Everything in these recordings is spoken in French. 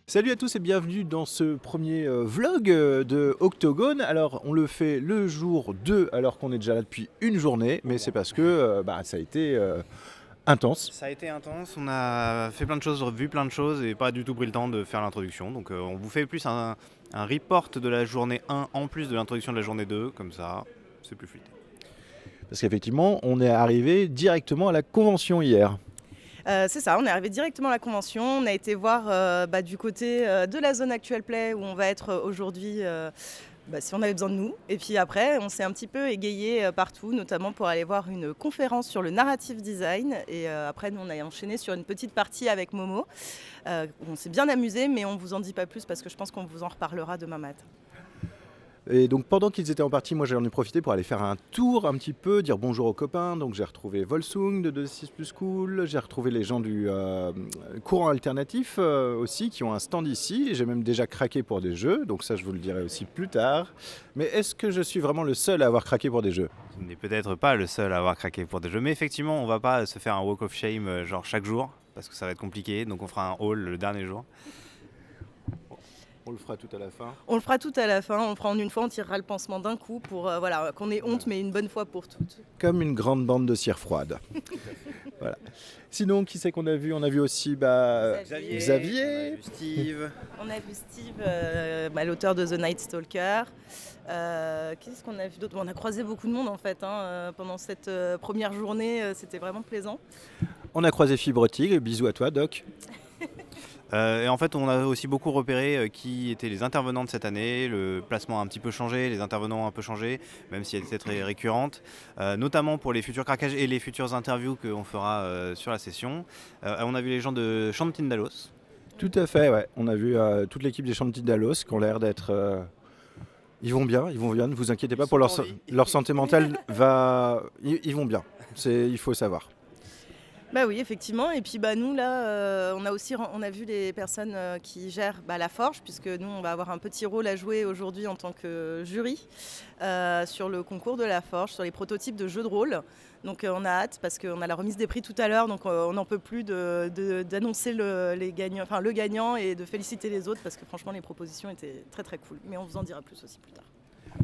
Salut à tous et bienvenue dans ce premier vlog de Octogone. Alors on le fait le jour 2 alors qu'on est déjà là depuis une journée, mais c'est parce que ça a été intense. Ça a été intense, on a fait plein de choses, vu plein de choses et pas du tout pris le temps de faire l'introduction. Donc on vous fait plus un report de la journée 1 en plus de l'introduction de la journée 2, comme ça c'est plus fluide. Parce qu'effectivement on est arrivé directement à la convention hier. C'est ça, on est arrivé directement à la convention. On a été voir du côté de la zone Actual Play où on va être aujourd'hui si on avait besoin de nous. Et puis après, on s'est un petit peu égayé partout, notamment pour aller voir une conférence sur le narrative design. Et après, nous, on a enchaîné sur une petite partie avec Momo. On s'est bien amusé, mais on ne vous en dit pas plus parce que je pense qu'on vous en reparlera demain matin. Et donc pendant qu'ils étaient en partie, moi j'en ai profité pour aller faire un tour un petit peu, dire bonjour aux copains. Donc j'ai retrouvé Volsung de 26 Plus Cool, j'ai retrouvé les gens du courant alternatif aussi qui ont un stand ici. J'ai même déjà craqué pour des jeux, donc ça je vous le dirai aussi plus tard. Mais est-ce que je suis vraiment le seul à avoir craqué pour des jeux ? Vous n'êtes peut-être pas le seul à avoir craqué pour des jeux, mais effectivement on va pas se faire un walk of shame genre chaque jour, parce que ça va être compliqué, donc on fera un haul le dernier jour. On le fera tout à la fin. On le fera tout à la fin, on le fera en une fois, on tirera le pansement d'un coup pour qu'on ait honte, mais une bonne fois pour toutes. Comme une grande bande de cire froide. Voilà. Sinon, qui c'est qu'on a vu ? On a vu aussi Xavier. On a vu Steve. On a vu Steve, l'auteur de The Night Stalker. Qu'est-ce qu'on a vu d'autre ? On a croisé beaucoup de monde en fait pendant cette première journée, c'était vraiment plaisant. On a croisé Fibre Tigre, bisous à toi Doc. Et en fait, on a aussi beaucoup repéré qui étaient les intervenants de cette année. Le placement a un petit peu changé, les intervenants ont un peu changé, même si elles étaient très récurrentes, notamment pour les futurs craquages et les futures interviews qu'on fera sur la session. On a vu les gens de Chantindalos. Tout à fait, ouais. On a vu toute l'équipe des Chantindalos qui ont l'air d'être... Ils vont bien, ne vous inquiétez pas pour leur santé mentale. Ils vont bien, il faut savoir. Bah oui, effectivement. Et puis nous là, on a vu les personnes qui gèrent la forge, puisque nous on va avoir un petit rôle à jouer aujourd'hui en tant que jury sur le concours de la forge, sur les prototypes de jeux de rôle. Donc on a hâte parce qu'on a la remise des prix tout à l'heure, donc on n'en peut plus d'annoncer le gagnant et de féliciter les autres parce que franchement les propositions étaient très très cool. Mais on vous en dira plus aussi plus tard.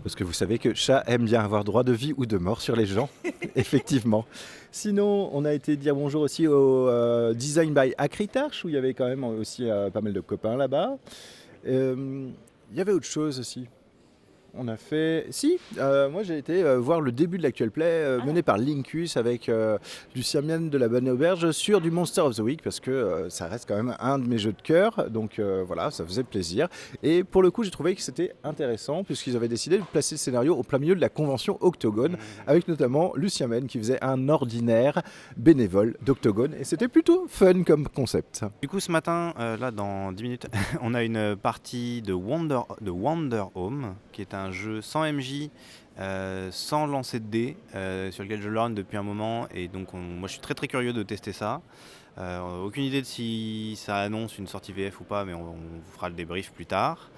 Parce que vous savez que chat aime bien avoir droit de vie ou de mort sur les gens, effectivement. Sinon, on a été dire bonjour aussi au Design by Acritarch, où il y avait quand même aussi pas mal de copains là-bas. Il y avait autre chose aussi. On a fait... moi j'ai été voir le début de l'Actual Play mené par Linkus avec Lucien Mienne de la Bonne Auberge sur du Monster of the Week parce que ça reste quand même un de mes jeux de cœur, donc voilà, ça faisait plaisir. Et pour le coup j'ai trouvé que c'était intéressant puisqu'ils avaient décidé de placer le scénario au plein milieu de la convention Octogone avec notamment Lucien Mienne qui faisait un ordinaire bénévole d'Octogone et c'était plutôt fun comme concept. Du coup ce matin, là dans 10 minutes, on a une partie de Wonder Home qui est un jeu sans MJ, sans lancer de dés, sur lequel je learn depuis un moment et donc moi je suis très très curieux de tester ça. Aucune idée de si ça annonce une sortie VF ou pas, mais on vous fera le débrief plus tard.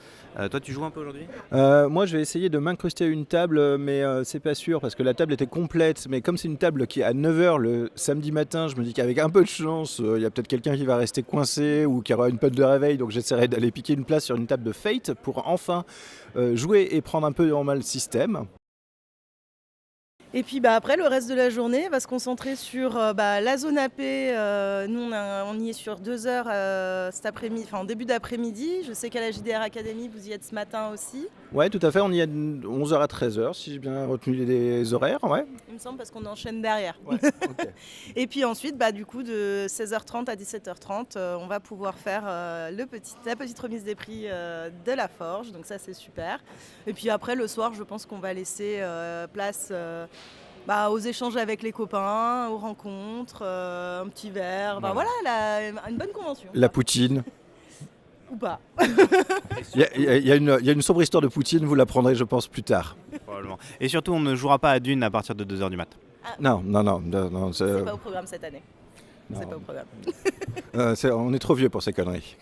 Toi tu joues un peu aujourd'hui ? Moi je vais essayer de m'incruster à une table mais c'est pas sûr parce que la table était complète, mais comme c'est une table qui est à 9h le samedi matin, je me dis qu'avec un peu de chance il y a peut-être quelqu'un qui va rester coincé ou qui aura une pote de réveil, donc j'essaierai d'aller piquer une place sur une table de Fate pour enfin jouer et prendre un peu en main le système. Et puis après, le reste de la journée va se concentrer sur la zone AP. Nous, on y est sur 2 heures cet après-midi, en début d'après-midi. Je sais qu'à la JDR Academy, vous y êtes ce matin aussi. Ouais, tout à fait. On y est de 11h à 13h, si j'ai bien retenu les horaires. Ouais. Il me semble parce qu'on enchaîne derrière. Ouais, okay. Et puis ensuite, du coup, de 16h30 à 17h30, on va pouvoir faire la petite remise des prix de la forge. Donc ça, c'est super. Et puis après, le soir, je pense qu'on va laisser place aux échanges avec les copains, aux rencontres, un petit verre. Une bonne convention. La poutine. Ou pas. Il y a une sombre histoire de poutine, vous l'apprendrez, je pense, plus tard. Probablement. Et surtout, on ne jouera pas à Dune à partir de 2h du mat. Non. C'est pas au programme cette année. Non. C'est pas au programme. On est trop vieux pour ces conneries.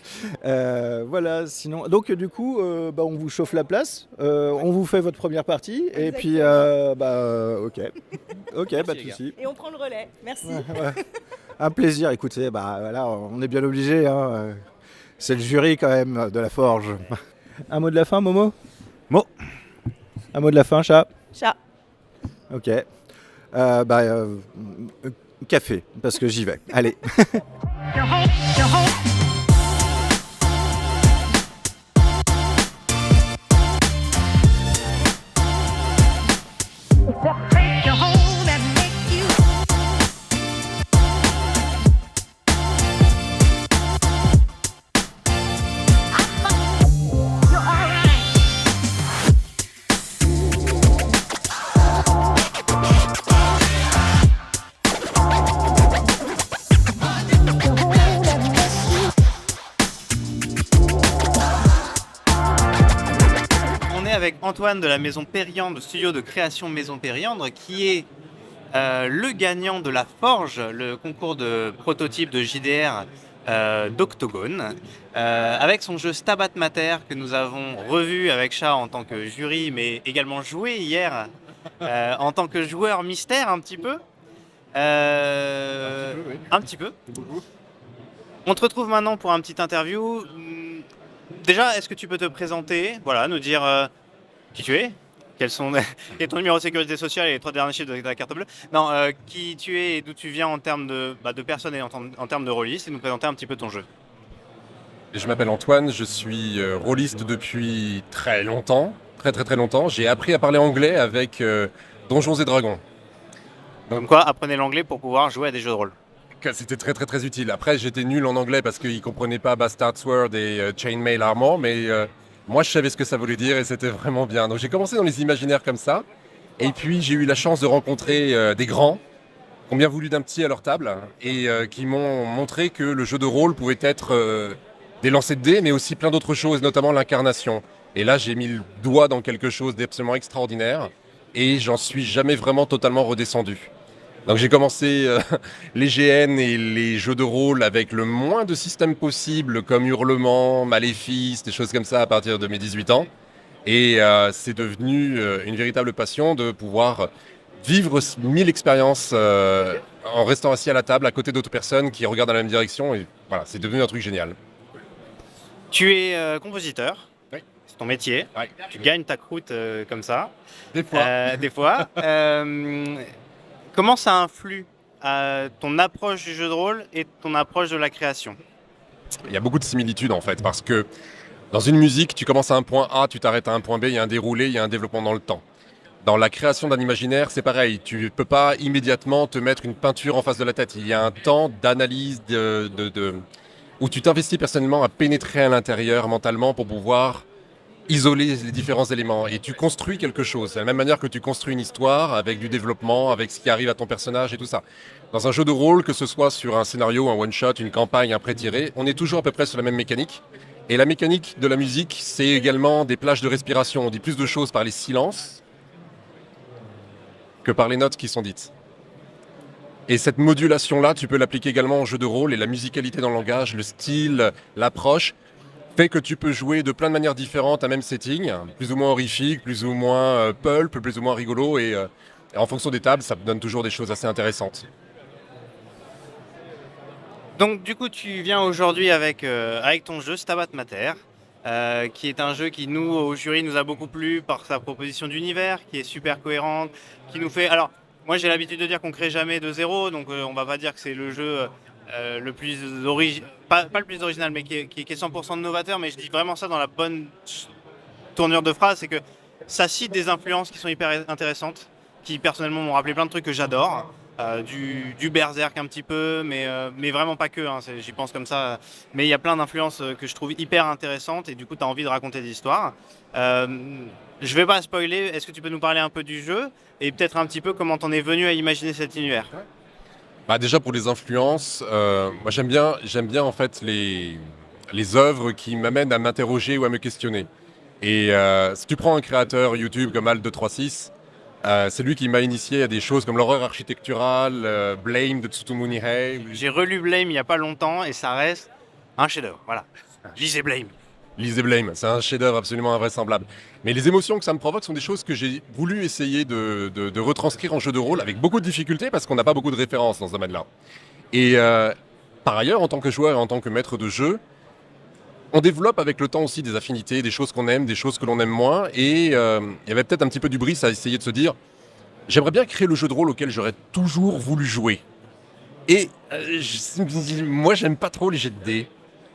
Voilà, sinon. Donc, du coup, on vous chauffe la place, on vous fait votre première partie, et puis, ok. Ok, pas de souci. Et on prend le relais. Merci. Ouais. Un plaisir, écoutez, voilà, on est bien obligé. Hein. C'est le jury quand même de la Forge. Un mot de la fin, Momo ? Mo. Un mot de la fin, Chat ? Chat. Ok. Café, parce que j'y vais. Allez. Avec Antoine de la Maison Périandre, studio de création Maison Périandre, qui est le gagnant de la Forge, le concours de prototype de JDR d'Octogone, avec son jeu Stabat Mater que nous avons revu avec Chat en tant que jury, mais également joué hier en tant que joueur mystère un petit peu. Un petit peu. On te retrouve maintenant pour un petit interview. Déjà, est-ce que tu peux te présenter, nous dire qui tu es, quel est ton numéro de sécurité sociale et les 3 derniers chiffres de ta carte bleue. Non, qui tu es et d'où tu viens en termes de personne et en termes de rôliste, et nous présenter un petit peu ton jeu. Je m'appelle Antoine, je suis rôliste depuis très longtemps, très longtemps. J'ai appris à parler anglais avec Donjons et Dragons. Donc quoi, apprenez l'anglais pour pouvoir jouer à des jeux de rôle. C'était très utile. Après, j'étais nul en anglais parce qu'ils ne comprenaient pas Bastard Sword et Chainmail Armor, mais moi, je savais ce que ça voulait dire et c'était vraiment bien. Donc j'ai commencé dans les imaginaires comme ça. Et puis j'ai eu la chance de rencontrer des grands qui ont bien voulu d'un petit à leur table et qui m'ont montré que le jeu de rôle pouvait être des lancers de dés, mais aussi plein d'autres choses, notamment l'incarnation. Et là, j'ai mis le doigt dans quelque chose d'absolument extraordinaire et j'en suis jamais vraiment totalement redescendu. Donc j'ai commencé les GN et les jeux de rôle avec le moins de systèmes possible, comme Hurlement, Maléfice, des choses comme ça à partir de mes 18 ans. Et c'est devenu une véritable passion de pouvoir vivre 1000 expériences en restant assis à la table à côté d'autres personnes qui regardent dans la même direction. Et voilà, c'est devenu un truc génial. Tu es compositeur. Oui. C'est ton métier. Oui. Tu gagnes ta croûte comme ça. Des fois. Des fois. Comment ça influe ton approche du jeu de rôle et ton approche de la création ? Il y a beaucoup de similitudes en fait, parce que dans une musique, tu commences à un point A, tu t'arrêtes à un point B, il y a un déroulé, il y a un développement dans le temps. Dans la création d'un imaginaire, c'est pareil, tu ne peux pas immédiatement te mettre une peinture en face de la tête. Il y a un temps d'analyse où tu t'investis personnellement à pénétrer à l'intérieur mentalement pour pouvoir isoler les différents éléments et tu construis quelque chose. De la même manière que tu construis une histoire avec du développement, avec ce qui arrive à ton personnage et tout ça. Dans un jeu de rôle, que ce soit sur un scénario, un one-shot, une campagne, un pré-tiré, on est toujours à peu près sur la même mécanique. Et la mécanique de la musique, c'est également des plages de respiration. On dit plus de choses par les silences que par les notes qui sont dites. Et cette modulation-là, tu peux l'appliquer également au jeu de rôle et la musicalité dans le langage, le style, l'approche, fait que tu peux jouer de plein de manières différentes un même setting, plus ou moins horrifique, plus ou moins pulp, plus ou moins rigolo, et en fonction des tables, ça donne toujours des choses assez intéressantes. Donc du coup, tu viens aujourd'hui avec ton jeu Stabat Mater, qui est un jeu qui, nous, au jury, nous a beaucoup plu par sa proposition d'univers, qui est super cohérente, qui nous fait... Alors, moi j'ai l'habitude de dire qu'on crée jamais de zéro, donc on va pas dire que c'est le jeu... le plus original, pas le plus original, mais qui est 100% novateur, mais je dis vraiment ça dans la bonne tournure de phrase, c'est que ça cite des influences qui sont hyper intéressantes, qui personnellement m'ont rappelé plein de trucs que j'adore. du Berserk un petit peu, mais vraiment pas que, hein, j'y pense comme ça. Mais il y a plein d'influences que je trouve hyper intéressantes et du coup tu as envie de raconter des histoires. Je vais pas spoiler, est-ce que tu peux nous parler un peu du jeu et peut-être un petit peu comment t'en es venu à imaginer cet univers? Bah, déjà pour les influences, moi j'aime bien en fait les œuvres qui m'amènent à m'interroger ou à me questionner. Et si tu prends un créateur YouTube comme Alt236, c'est lui qui m'a initié à des choses comme l'horreur architecturale, Blame de Tsutomu Nihei. J'ai relu Blame il y a pas longtemps et ça reste un chef-d'œuvre. Voilà. Lisez Blame. Lisez Blame, c'est un chef-d'œuvre absolument invraisemblable. Mais les émotions que ça me provoque sont des choses que j'ai voulu essayer de retranscrire en jeu de rôle avec beaucoup de difficultés parce qu'on n'a pas beaucoup de références dans ce domaine-là. Et par ailleurs, en tant que joueur et en tant que maître de jeu, on développe avec le temps aussi des affinités, des choses qu'on aime, des choses que l'on aime moins. Et il y avait peut-être un petit peu du bris à essayer de se dire, j'aimerais bien créer le jeu de rôle auquel j'aurais toujours voulu jouer. Et moi, j'aime pas trop les jets de dés.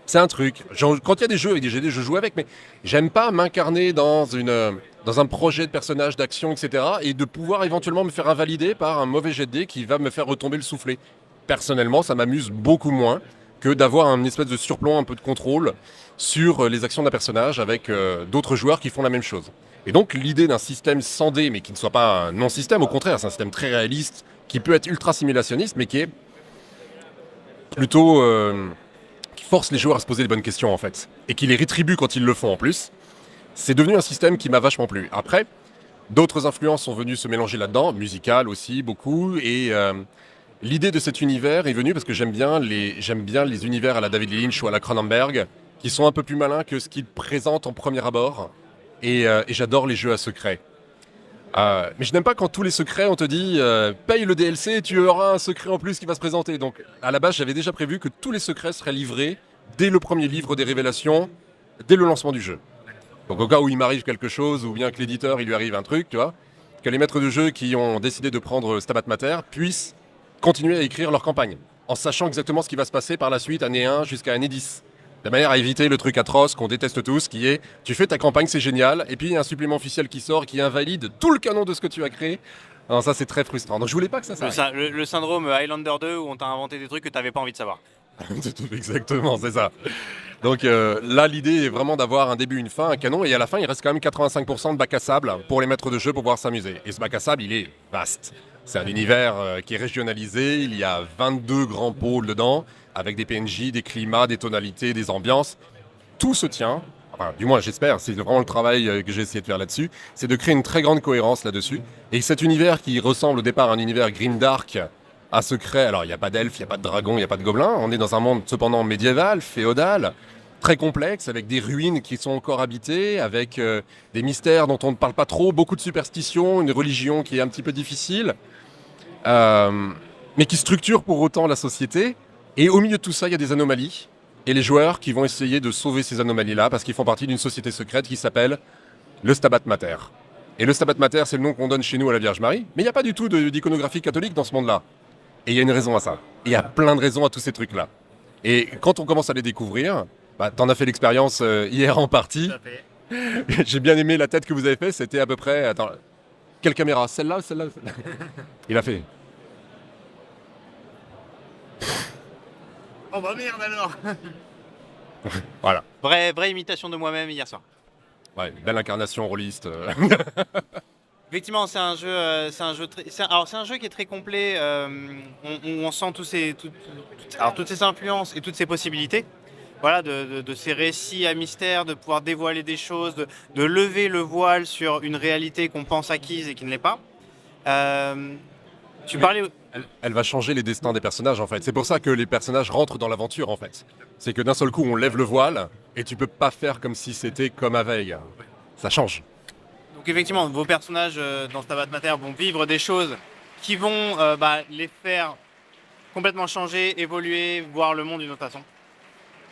C'est un truc. Quand il y a des jeux avec des jets de dés, je joue avec, mais j'aime pas m'incarner dans un projet de personnage, d'action, etc. Et de pouvoir éventuellement me faire invalider par un mauvais jet de dés qui va me faire retomber le soufflet. Personnellement, ça m'amuse beaucoup moins que d'avoir un espèce de surplomb, un peu de contrôle sur les actions d'un personnage avec d'autres joueurs qui font la même chose. Et donc l'idée d'un système sans dés, mais qui ne soit pas un non-système, au contraire, c'est un système très réaliste, qui peut être ultra simulationniste, mais qui est plutôt qui force les joueurs à se poser les bonnes questions en fait, et qui les rétribue quand ils le font en plus. C'est devenu un système qui m'a vachement plu. Après, d'autres influences sont venues se mélanger là-dedans, musicales aussi beaucoup, et l'idée de cet univers est venue parce que j'aime bien les univers à la David Lynch ou à la Cronenberg, qui sont un peu plus malins que ce qu'ils présentent en premier abord, et j'adore les jeux à secret. Mais je n'aime pas quand tous les secrets, on te dit paye le DLC et tu auras un secret en plus qui va se présenter. Donc à la base, j'avais déjà prévu que tous les secrets seraient livrés dès le premier livre des révélations, dès le lancement du jeu. Donc au cas où il m'arrive quelque chose, ou bien que l'éditeur il lui arrive un truc, tu vois, que les maîtres de jeu qui ont décidé de prendre Stabat Mater puissent continuer à écrire leur campagne, en sachant exactement ce qui va se passer par la suite, année 1 jusqu'à année 10. De manière à éviter le truc atroce qu'on déteste tous, qui est tu fais ta campagne, c'est génial, et puis il y a un supplément officiel qui sort qui invalide tout le canon de ce que tu as créé. Alors ça c'est très frustrant. Donc je voulais pas que ça s'arrête. Le syndrome Highlander 2 où on t'a inventé des trucs que t'avais pas envie de savoir. Exactement, c'est ça. Donc là l'idée est vraiment d'avoir un début, une fin, un canon, et à la fin il reste quand même 85% de bac à sable pour les maîtres de jeu pour pouvoir s'amuser. Et ce bac à sable il est vaste. C'est un univers qui est régionalisé, il y a 22 grands pôles dedans, avec des PNJ, des climats, des tonalités, des ambiances. Tout se tient, enfin, du moins j'espère, c'est vraiment le travail que j'ai essayé de faire là-dessus, c'est de créer une très grande cohérence là-dessus. Et cet univers qui ressemble au départ à un univers grimdark, à secret, alors il n'y a pas d'elfes, il n'y a pas de dragons, il n'y a pas de gobelins, on est dans un monde cependant médiéval, féodal, très complexe, avec des ruines qui sont encore habitées, avec des mystères dont on ne parle pas trop, beaucoup de superstitions, une religion qui est un petit peu difficile, mais qui structure pour autant la société. Et au milieu de tout ça, il y a des anomalies, et les joueurs qui vont essayer de sauver ces anomalies-là, parce qu'ils font partie d'une société secrète qui s'appelle le Stabat Mater. Et le Stabat Mater, c'est le nom qu'on donne chez nous à la Vierge Marie, mais il n'y a pas du tout d'iconographie catholique dans ce monde-là. Et il y a une raison à ça. Et il y a plein de raisons à tous ces trucs-là. Et quand on commence à les découvrir, bah, t'en as fait l'expérience hier en partie. J'ai bien aimé la tête que vous avez fait, c'était à peu près... Attends, quelle caméra? Celle-là ou celle-là? Il a fait... Oh bah merde alors. Voilà. Vraie imitation de moi-même hier soir. Ouais, belle incarnation rôliste. Effectivement, c'est un jeu, c'est un jeu qui est très complet. On sent toutes ces influences et toutes ces possibilités. Voilà, de ces récits à mystère, de pouvoir dévoiler des choses, de lever le voile sur une réalité qu'on pense acquise et qui ne l'est pas. Tu parlais. Elle va changer les destins des personnages en fait. C'est pour ça que les personnages rentrent dans l'aventure en fait. C'est que d'un seul coup on lève le voile et tu peux pas faire comme si c'était comme à veille. Ça change. Donc effectivement, vos personnages dans Stabat Mater vont vivre des choses qui vont les faire complètement changer, évoluer, voir le monde d'une autre façon.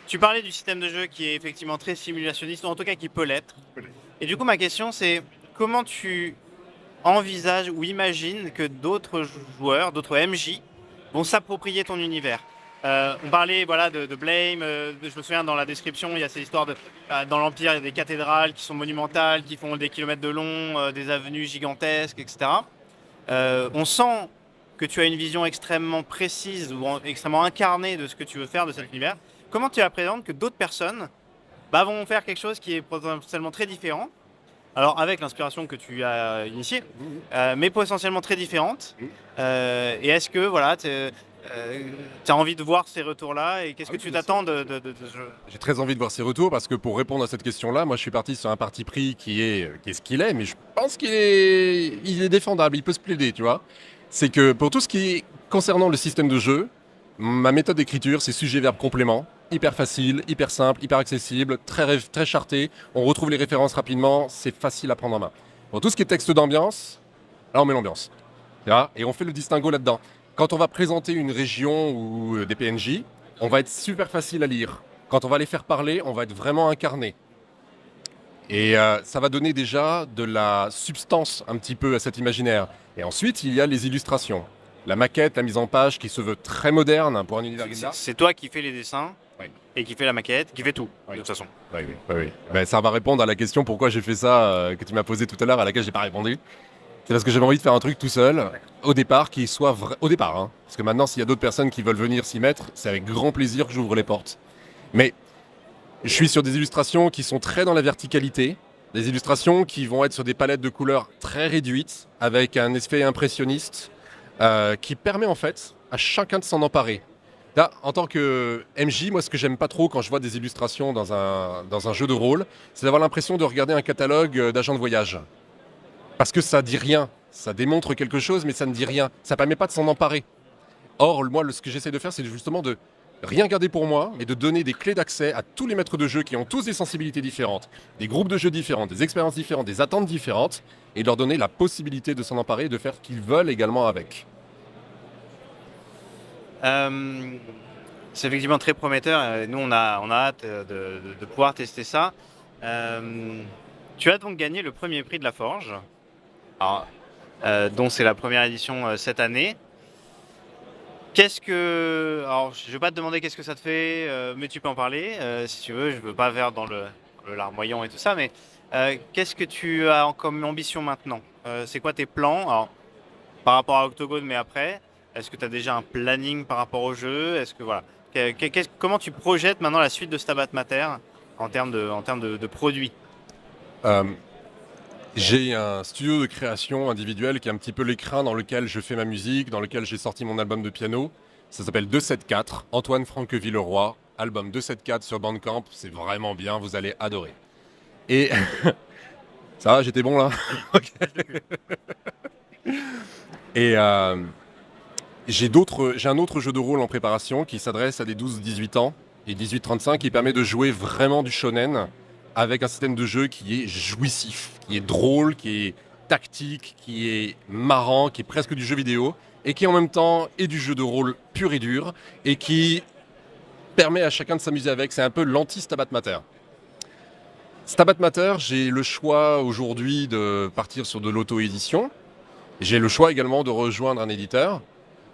Tu parlais du système de jeu qui est effectivement très simulationniste, ou en tout cas qui peut l'être. Et du coup, ma question c'est comment tu envisages ou imagines que d'autres joueurs, d'autres MJ vont s'approprier ton univers. On parlait de Blame, je me souviens dans la description, il y a ces histoires dans l'Empire, il y a des cathédrales qui sont monumentales, qui font des kilomètres de long, des avenues gigantesques, etc. On sent que tu as une vision extrêmement précise ou extrêmement incarnée de ce que tu veux faire de cet univers, comment tu appréhendes que d'autres personnes vont faire quelque chose qui est potentiellement très différent, alors avec l'inspiration que tu as initiée, mais potentiellement très différente. Et est-ce que voilà, tu as envie de voir ces retours-là et qu'est-ce que tu t'attends de ce jeu? J'ai très envie de voir ses retours parce que pour répondre à cette question-là, moi je suis parti sur un parti pris qui est ce qu'il est, mais je pense qu'il est défendable, il peut se plaider, tu vois. C'est que pour tout ce qui est concernant le système de jeu, ma méthode d'écriture, c'est sujet-verbe complément, hyper facile, hyper simple, hyper accessible, très charté, on retrouve les références rapidement, c'est facile à prendre en main. Pour tout ce qui est texte d'ambiance, là on met l'ambiance, tu vois, et on fait le distinguo là-dedans. Quand on va présenter une région ou des PNJ, on va être super facile à lire. Quand on va les faire parler, on va être vraiment incarné. Et ça va donner déjà de la substance un petit peu à cet imaginaire. Et ensuite, il y a les illustrations. La maquette, la mise en page qui se veut très moderne pour un univers Gundam. C'est toi qui fais les dessins et qui fait la maquette, qui fait tout, de toute façon. Oui. Ben, ça va répondre à la question pourquoi j'ai fait ça que tu m'as posée tout à l'heure, à laquelle j'ai pas répondu. C'est parce que j'avais envie de faire un truc tout seul, au départ, qui soit vrai. Au départ, hein. Parce que maintenant, s'il y a d'autres personnes qui veulent venir s'y mettre, c'est avec grand plaisir que j'ouvre les portes. Mais je suis sur des illustrations qui sont très dans la verticalité, des illustrations qui vont être sur des palettes de couleurs très réduites, avec un effet impressionniste, qui permet en fait à chacun de s'en emparer. Là, en tant que MJ, moi ce que j'aime pas trop quand je vois des illustrations dans un jeu de rôle, c'est d'avoir l'impression de regarder un catalogue d'agents de voyage. Parce que ça dit rien, ça démontre quelque chose mais ça ne dit rien, ça permet pas de s'en emparer. Or, moi ce que j'essaie de faire c'est justement de rien garder pour moi, mais de donner des clés d'accès à tous les maîtres de jeu qui ont tous des sensibilités différentes, des groupes de jeux différents, des expériences différentes, des attentes différentes, et de leur donner la possibilité de s'en emparer et de faire ce qu'ils veulent également avec. C'est effectivement très prometteur. Nous, on a hâte de pouvoir tester ça. Tu as donc gagné le premier prix de la Forge, alors, dont c'est la première édition cette année. Alors, je ne vais pas te demander qu'est-ce que ça te fait, mais tu peux en parler si tu veux. Je ne veux pas faire dans le larmoyant et tout ça, mais qu'est-ce que tu as comme ambition maintenant? C'est quoi tes plans? Alors, par rapport à Octogone, mais après, est-ce que tu as déjà un planning par rapport au jeu? Est-ce que voilà, comment tu projettes maintenant la suite de Stabat Mater en termes de produits? J'ai un studio de création individuel qui est un petit peu l'écrin dans lequel je fais ma musique, dans lequel j'ai sorti mon album de piano. Ça s'appelle 274, Antoine Franquevilleroy, album 274 sur Bandcamp. C'est vraiment bien, vous allez adorer. Et ça va, j'étais bon là. Ok. Et j'ai un autre jeu de rôle en préparation qui s'adresse à des 12-18 ans et 18-35 qui permet de jouer vraiment du shonen avec un système de jeu qui est jouissif, qui est drôle, qui est tactique, qui est marrant, qui est presque du jeu vidéo et qui en même temps est du jeu de rôle pur et dur et qui permet à chacun de s'amuser avec. C'est un peu l'anti-Stabat Mater. Stabat Mater, j'ai le choix aujourd'hui de partir sur de l'auto-édition. J'ai le choix également de rejoindre un éditeur.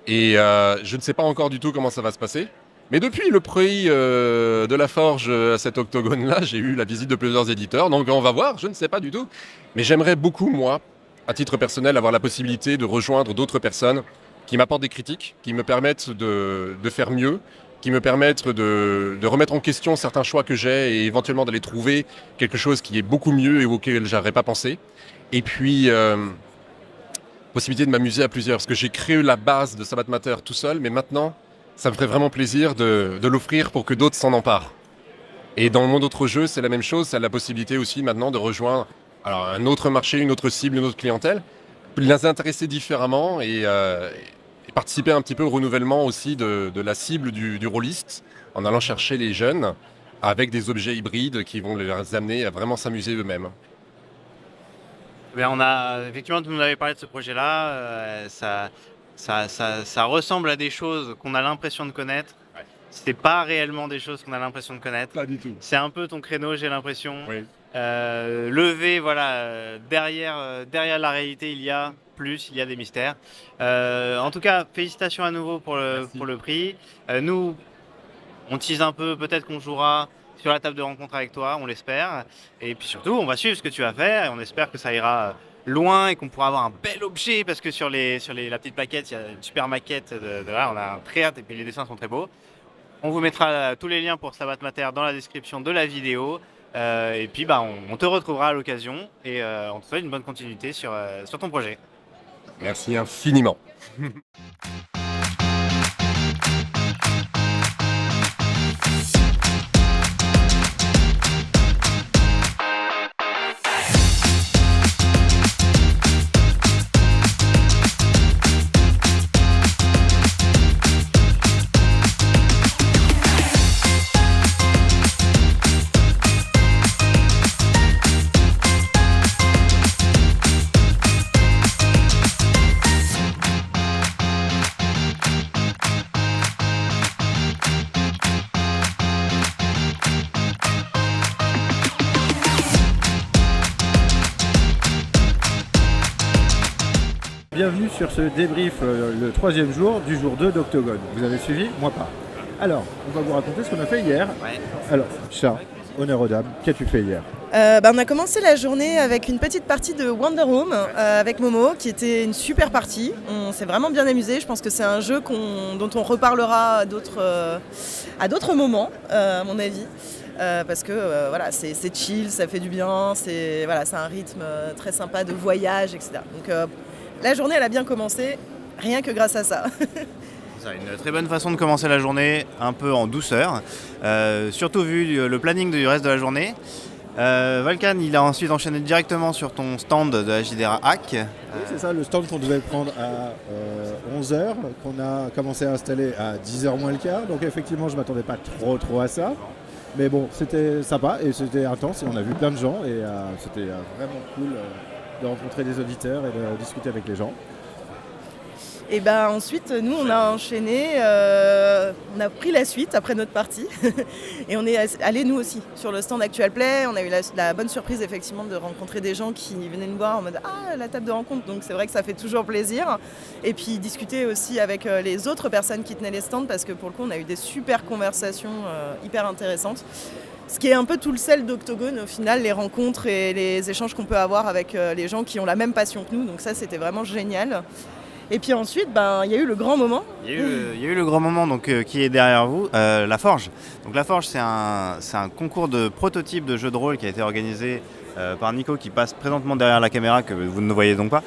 Et je ne sais pas encore du tout comment ça va se passer. Mais depuis le prix de la Forge à cet octogone-là, j'ai eu la visite de plusieurs éditeurs. Donc on va voir, je ne sais pas du tout. Mais j'aimerais beaucoup, moi, à titre personnel, avoir la possibilité de rejoindre d'autres personnes qui m'apportent des critiques, qui me permettent de faire mieux, qui me permettent de remettre en question certains choix que j'ai et éventuellement d'aller trouver quelque chose qui est beaucoup mieux et auquel je n'aurais pas pensé. Et puis, possibilité de m'amuser à plusieurs, parce que j'ai créé la base de Stabat Mater tout seul, mais maintenant, ça me ferait vraiment plaisir de l'offrir pour que d'autres s'en emparent. Et dans le monde d'autres jeux, c'est la même chose, c'est la possibilité aussi maintenant de rejoindre alors, un autre marché, une autre cible, une autre clientèle, les intéresser différemment et participer un petit peu au renouvellement aussi de la cible du rôliste, en allant chercher les jeunes avec des objets hybrides qui vont les amener à vraiment s'amuser eux-mêmes. Effectivement, tu nous avais parlé de ce projet-là, ça ressemble à des choses qu'on a l'impression de connaître. Ouais. C'est pas réellement des choses qu'on a l'impression de connaître. Pas du tout. C'est un peu ton créneau, j'ai l'impression. Oui. Levé, voilà, derrière la réalité, il y a des mystères. En tout cas, félicitations à nouveau pour le prix. Nous, on tease un peu, peut-être qu'on jouera sur la table de rencontre avec toi, on l'espère. Et puis surtout, on va suivre ce que tu vas faire et on espère que ça ira loin et qu'on pourra avoir un bel objet parce que sur la petite plaquette, il y a une super maquette voilà, on a très hâte et puis les dessins sont très beaux. On vous mettra tous les liens pour Stabat Mater dans la description de la vidéo. Et puis on te retrouvera à l'occasion et on te souhaite une bonne continuité sur ton projet. Merci infiniment. Bienvenue sur ce débrief, le 3e jour du jour 2 d'Octogone. Vous avez suivi? Moi pas. Alors, on va vous raconter ce qu'on a fait hier. Ouais. Alors, Chat, honneur aux dames, qu'as-tu fait hier? On a commencé la journée avec une petite partie de Wonder Home avec Momo, qui était une super partie. On s'est vraiment bien amusé. Je pense que c'est un jeu dont on reparlera à d'autres moments, à mon avis. Parce que voilà, c'est chill, ça fait du bien, c'est un rythme très sympa de voyage, etc. Donc la journée, elle a bien commencé, rien que grâce à ça. C'est une très bonne façon de commencer la journée, un peu en douceur, surtout vu le planning du reste de la journée. Volkan, il a ensuite enchaîné directement sur ton stand de la JDR Hack. Oui, c'est ça, le stand qu'on devait prendre à 11h, qu'on a commencé à installer à 10h moins le quart. Donc effectivement, je ne m'attendais pas trop à ça. Mais bon, c'était sympa et c'était intense et on a vu plein de gens et c'était vraiment cool de rencontrer des auditeurs et de discuter avec les gens. Et ensuite, nous, on a enchaîné, on a pris la suite après notre partie et on est allés nous aussi sur le stand Actual Play. On a eu la bonne surprise effectivement de rencontrer des gens qui venaient nous voir en mode la table de rencontre, donc c'est vrai que ça fait toujours plaisir. Et puis discuter aussi avec les autres personnes qui tenaient les stands parce que pour le coup, on a eu des super conversations hyper intéressantes. Ce qui est un peu tout le sel d'Octogone au final, les rencontres et les échanges qu'on peut avoir avec les gens qui ont la même passion que nous. Donc ça, c'était vraiment génial. Et puis ensuite, il y a eu le grand moment. Il y a eu le grand moment donc, qui est derrière vous, la Forge. Donc la Forge, c'est un concours de prototype de jeu de rôle qui a été organisé par Nico, qui passe présentement derrière la caméra, que vous ne voyez donc pas,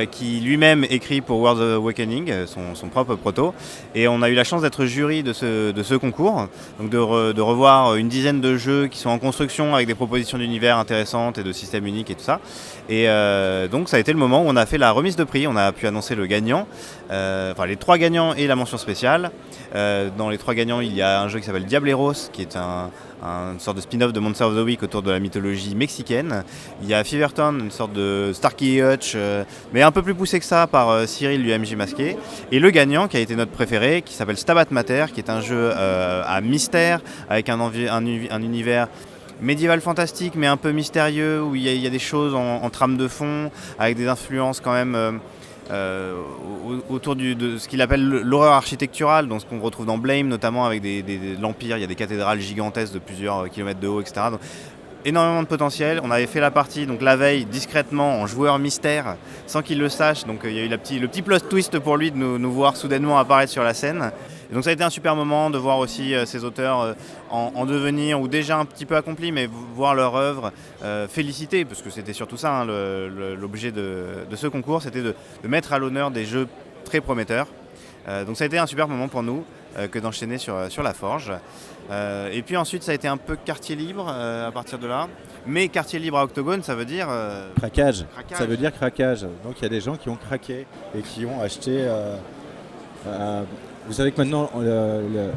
qui lui-même écrit pour World Awakening, son propre proto. Et on a eu la chance d'être jury de ce concours, donc de revoir une dizaine de jeux qui sont en construction avec des propositions d'univers intéressantes et de systèmes uniques et tout ça. Et donc ça a été le moment où on a fait la remise de prix, on a pu annoncer le gagnant, les 3 gagnants et la mention spéciale. Dans les 3 gagnants, il y a un jeu qui s'appelle Diableros, qui est une sorte de spin-off de Monster of the Week autour de la mythologie mexicaine. Il y a Feverton, une sorte de Starkey Hutch, mais un peu plus poussé que ça par Cyril, l'UMJ masqué. Et le gagnant, qui a été notre préféré, qui s'appelle Stabat Mater, qui est un jeu à mystère, avec un univers médiéval fantastique, mais un peu mystérieux, où il y a des choses en trame de fond, avec des influences quand même autour de ce qu'il appelle l'horreur architecturale, donc ce qu'on retrouve dans Blame, notamment avec l'Empire. Il y a des cathédrales gigantesques de plusieurs kilomètres de haut, etc. Donc, énormément de potentiel. On avait fait la partie donc la veille discrètement en joueur mystère, sans qu'il le sache. Donc il y a eu le petit plot twist pour lui de nous voir soudainement apparaître sur la scène. Et donc ça a été un super moment de voir aussi ces auteurs en devenir ou déjà un petit peu accomplis, mais voir leur œuvre féliciter, parce que c'était surtout ça hein, l'objet de ce concours, c'était de mettre à l'honneur des jeux très prometteurs. Donc ça a été un super moment pour nous que d'enchaîner sur la Forge. Et puis ensuite ça a été un peu quartier libre à partir de là. Mais quartier libre à Octogone, ça veut dire... Craquage. Ça veut dire craquage. Donc il y a des gens qui ont craqué et qui ont acheté... vous savez que maintenant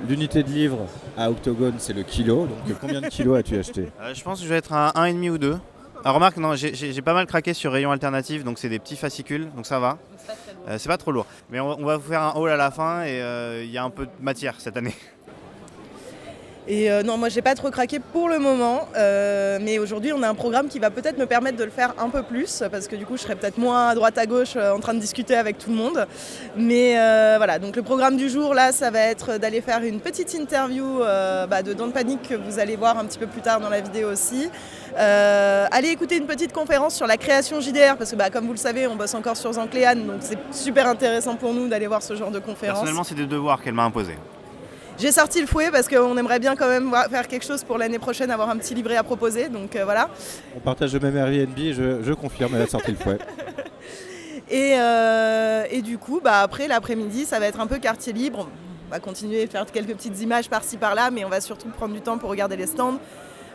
l'unité de livre à Octogone c'est le kilo. Donc combien de kilos as-tu acheté? Je pense que je vais être à 1,5 ou 2. Alors remarque, non, j'ai pas mal craqué sur rayon alternatif, donc c'est des petits fascicules, donc ça va. C'est pas trop lourd. Mais on va vous faire un haul à la fin et il y a un peu de matière cette année. Et non, moi j'ai pas trop craqué pour le moment, mais aujourd'hui on a un programme qui va peut-être me permettre de le faire un peu plus, parce que du coup je serai peut-être moins à droite à gauche en train de discuter avec tout le monde. Mais voilà, donc le programme du jour là, ça va être d'aller faire une petite interview de Don't Panic que vous allez voir un petit peu plus tard dans la vidéo aussi. Allez écouter une petite conférence sur la création JDR, parce que comme vous le savez, on bosse encore sur Zancléan, donc c'est super intéressant pour nous d'aller voir ce genre de conférence. Personnellement, c'est des devoirs qu'elle m'a imposés. J'ai sorti le fouet parce qu'on aimerait bien quand même faire quelque chose pour l'année prochaine, avoir un petit livret à proposer, donc voilà. On partage le même Airbnb, je confirme, elle a sorti le fouet. Et du coup, après l'après-midi, ça va être un peu quartier libre. On va continuer à faire quelques petites images par-ci par-là, mais on va surtout prendre du temps pour regarder les stands,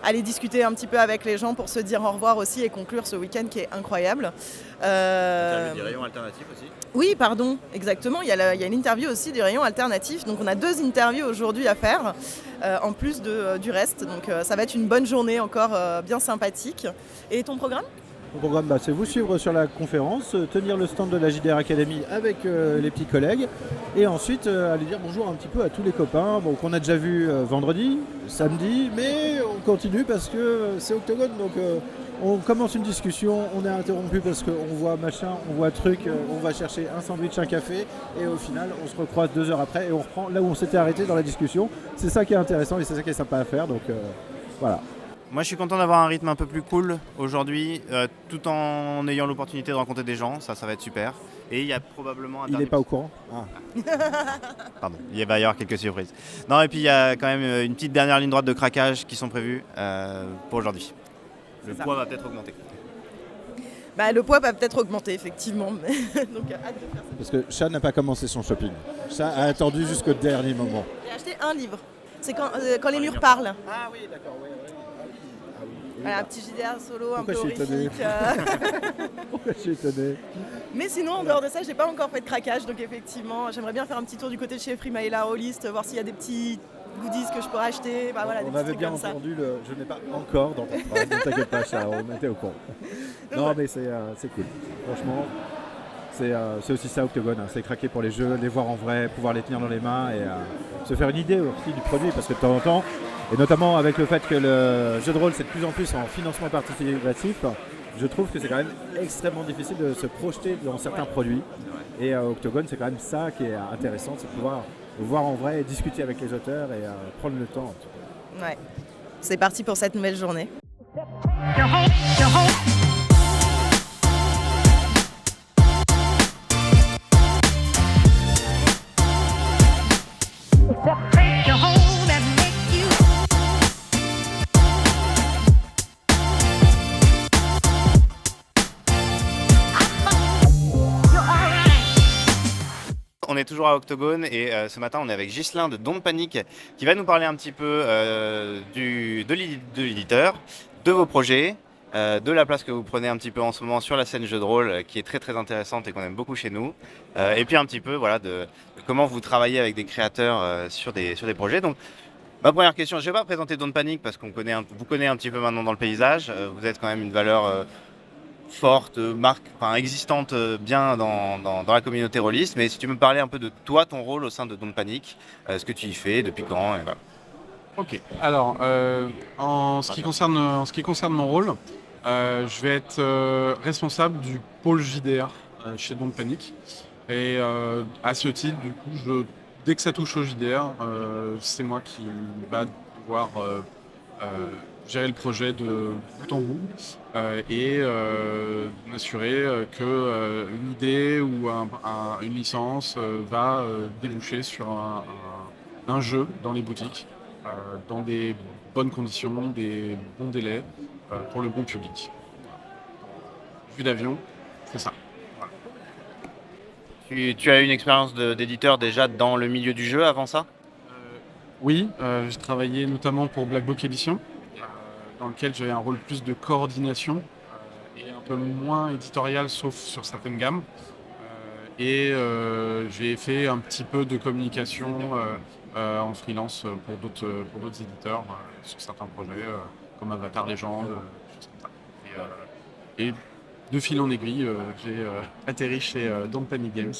aller discuter un petit peu avec les gens pour se dire au revoir aussi et conclure ce week-end qui est incroyable. Des rayons alternatifs aussi. Oui, pardon, exactement. Il y a une interview aussi du rayon alternatif. Donc on a 2 interviews aujourd'hui à faire, en plus du reste. Donc ça va être une bonne journée encore bien sympathique. Et ton programme ? Mon programme, c'est vous suivre sur la conférence, tenir le stand de la JDR Academy avec les petits collègues et ensuite aller dire bonjour un petit peu à tous les copains qu'on a déjà vus vendredi, samedi, mais on continue parce que c'est Octogone, donc on commence une discussion, on est interrompu parce qu'on voit machin, on voit truc, on va chercher un sandwich, un café et au final on se recroise 2 heures après et on reprend là où on s'était arrêté dans la discussion. C'est ça qui est intéressant et c'est ça qui est sympa à faire, donc voilà. Moi, je suis content d'avoir un rythme un peu plus cool aujourd'hui, tout en ayant l'opportunité de rencontrer des gens. Ça va être super. Et il y a probablement un Il n'est pas au courant. Ah. Pardon, il va y avoir quelques surprises. Non, et puis il y a quand même une petite dernière ligne droite de craquage qui sont prévues pour aujourd'hui. Le poids va peut-être augmenter. Le poids va peut-être augmenter, effectivement. Donc, hâte de faire ça. Parce que Chat n'a pas commencé son shopping. Chat a attendu jusqu'au dernier moment. J'ai acheté un livre. C'est quand les murs parlent. Ah oui, d'accord, oui. Voilà, un petit JDR solo, un peu Pourquoi je suis étonné horrifique. Pourquoi je suis étonné ? Mais sinon, en dehors de ça, j'ai pas encore fait de craquage. Donc effectivement, j'aimerais bien faire un petit tour du côté de chez Frimaïla Rollist, voir s'il y a des petits goodies que je pourrais acheter. Voilà, des on petits avait trucs bien comme ça. entendu je n'ai pas encore dans ta phrase, ne t'inquiète pas, Chat, on était au courant. Non, mais c'est cool. Franchement, c'est aussi ça Octogone, hein. C'est craquer pour les jeux, les voir en vrai, pouvoir les tenir dans les mains et se faire une idée aussi du produit, parce que de temps en temps, et notamment avec le fait que le jeu de rôle c'est de plus en plus en financement participatif, je trouve que c'est quand même extrêmement difficile de se projeter dans certains produits. Et Octogone, c'est quand même ça qui est intéressant, c'est de pouvoir voir en vrai et discuter avec les auteurs et prendre le temps. Ouais, c'est parti pour cette nouvelle journée. On est toujours à Octogone et ce matin on est avec Ghislain de Don't Panic qui va nous parler un petit peu de l'éditeur, de vos projets, de la place que vous prenez un petit peu en ce moment sur la scène jeu de rôle qui est très très intéressante et qu'on aime beaucoup chez nous, et puis un petit peu de comment vous travaillez avec des créateurs sur des projets. Donc ma première question, je ne vais pas présenter Don't Panic parce qu'on vous connaît un petit peu maintenant dans le paysage, vous êtes quand même une valeur forte, marque, existante bien dans la communauté rôliste, mais si tu me parlais un peu de toi, ton rôle au sein de Don't Panic, ce que tu y fais, depuis quand, et voilà. Ok, alors en ce qui concerne mon rôle, je vais être responsable du pôle JDR chez Don't Panic. Et à ce titre, du coup, dès que ça touche au JDR, c'est moi qui va devoir gérer le projet de bout en bout et m'assurer qu'une idée ou une licence va déboucher sur un jeu dans les boutiques, dans des bonnes conditions, des bons délais pour le bon public. Vue d'avion, c'est ça. Tu as une expérience d'éditeur déjà dans le milieu du jeu avant ça ? Oui, j'ai travaillé notamment pour Black Book Edition, dans lequel j'avais un rôle plus de coordination et un peu moins éditorial, sauf sur certaines gammes. Et j'ai fait un petit peu de communication en freelance pour d'autres éditeurs sur certains projets, comme Avatar Légende, choses comme ça. Et de fil en aiguille, j'ai atterri chez Don't Panic Games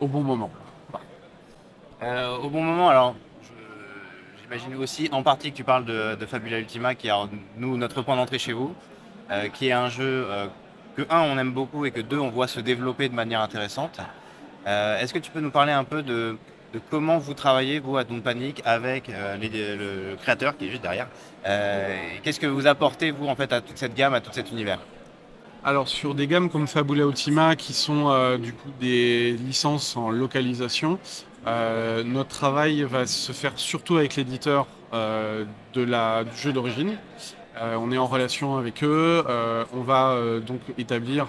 au bon moment. Au bon moment, alors J'imaginais aussi en partie que tu parles de Fabula Ultima, qui est alors, nous notre point d'entrée chez vous, qui est un jeu que on aime beaucoup et que deux, on voit se développer de manière intéressante. Est-ce que tu peux nous parler un peu de comment vous travaillez, vous, à Don't Panic, avec le créateur qui est juste derrière et qu'est-ce que vous apportez, vous, en fait, à toute cette gamme, à tout cet univers? Alors sur des gammes comme Fabula Ultima qui sont du coup des licences en localisation, notre travail va se faire surtout avec l'éditeur du jeu d'origine. On est en relation avec eux, on va donc établir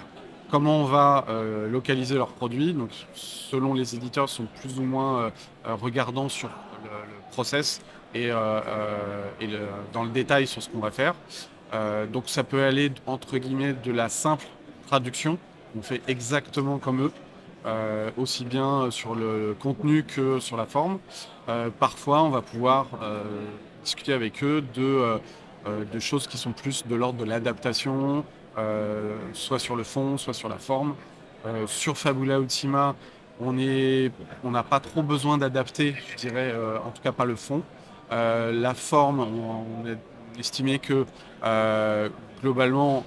comment on va localiser leurs produits. Donc selon les éditeurs sont plus ou moins regardants sur le process et dans le détail sur ce qu'on va faire. Donc ça peut aller entre guillemets de la simple traduction, on fait exactement comme eux, aussi bien sur le contenu que sur la forme. Parfois on va pouvoir discuter avec eux de choses qui sont plus de l'ordre de l'adaptation, soit sur le fond, soit sur la forme. Sur Fabula Ultima, on n'a pas trop besoin d'adapter, je dirais, en tout cas pas le fond. La forme, on estimait que globalement,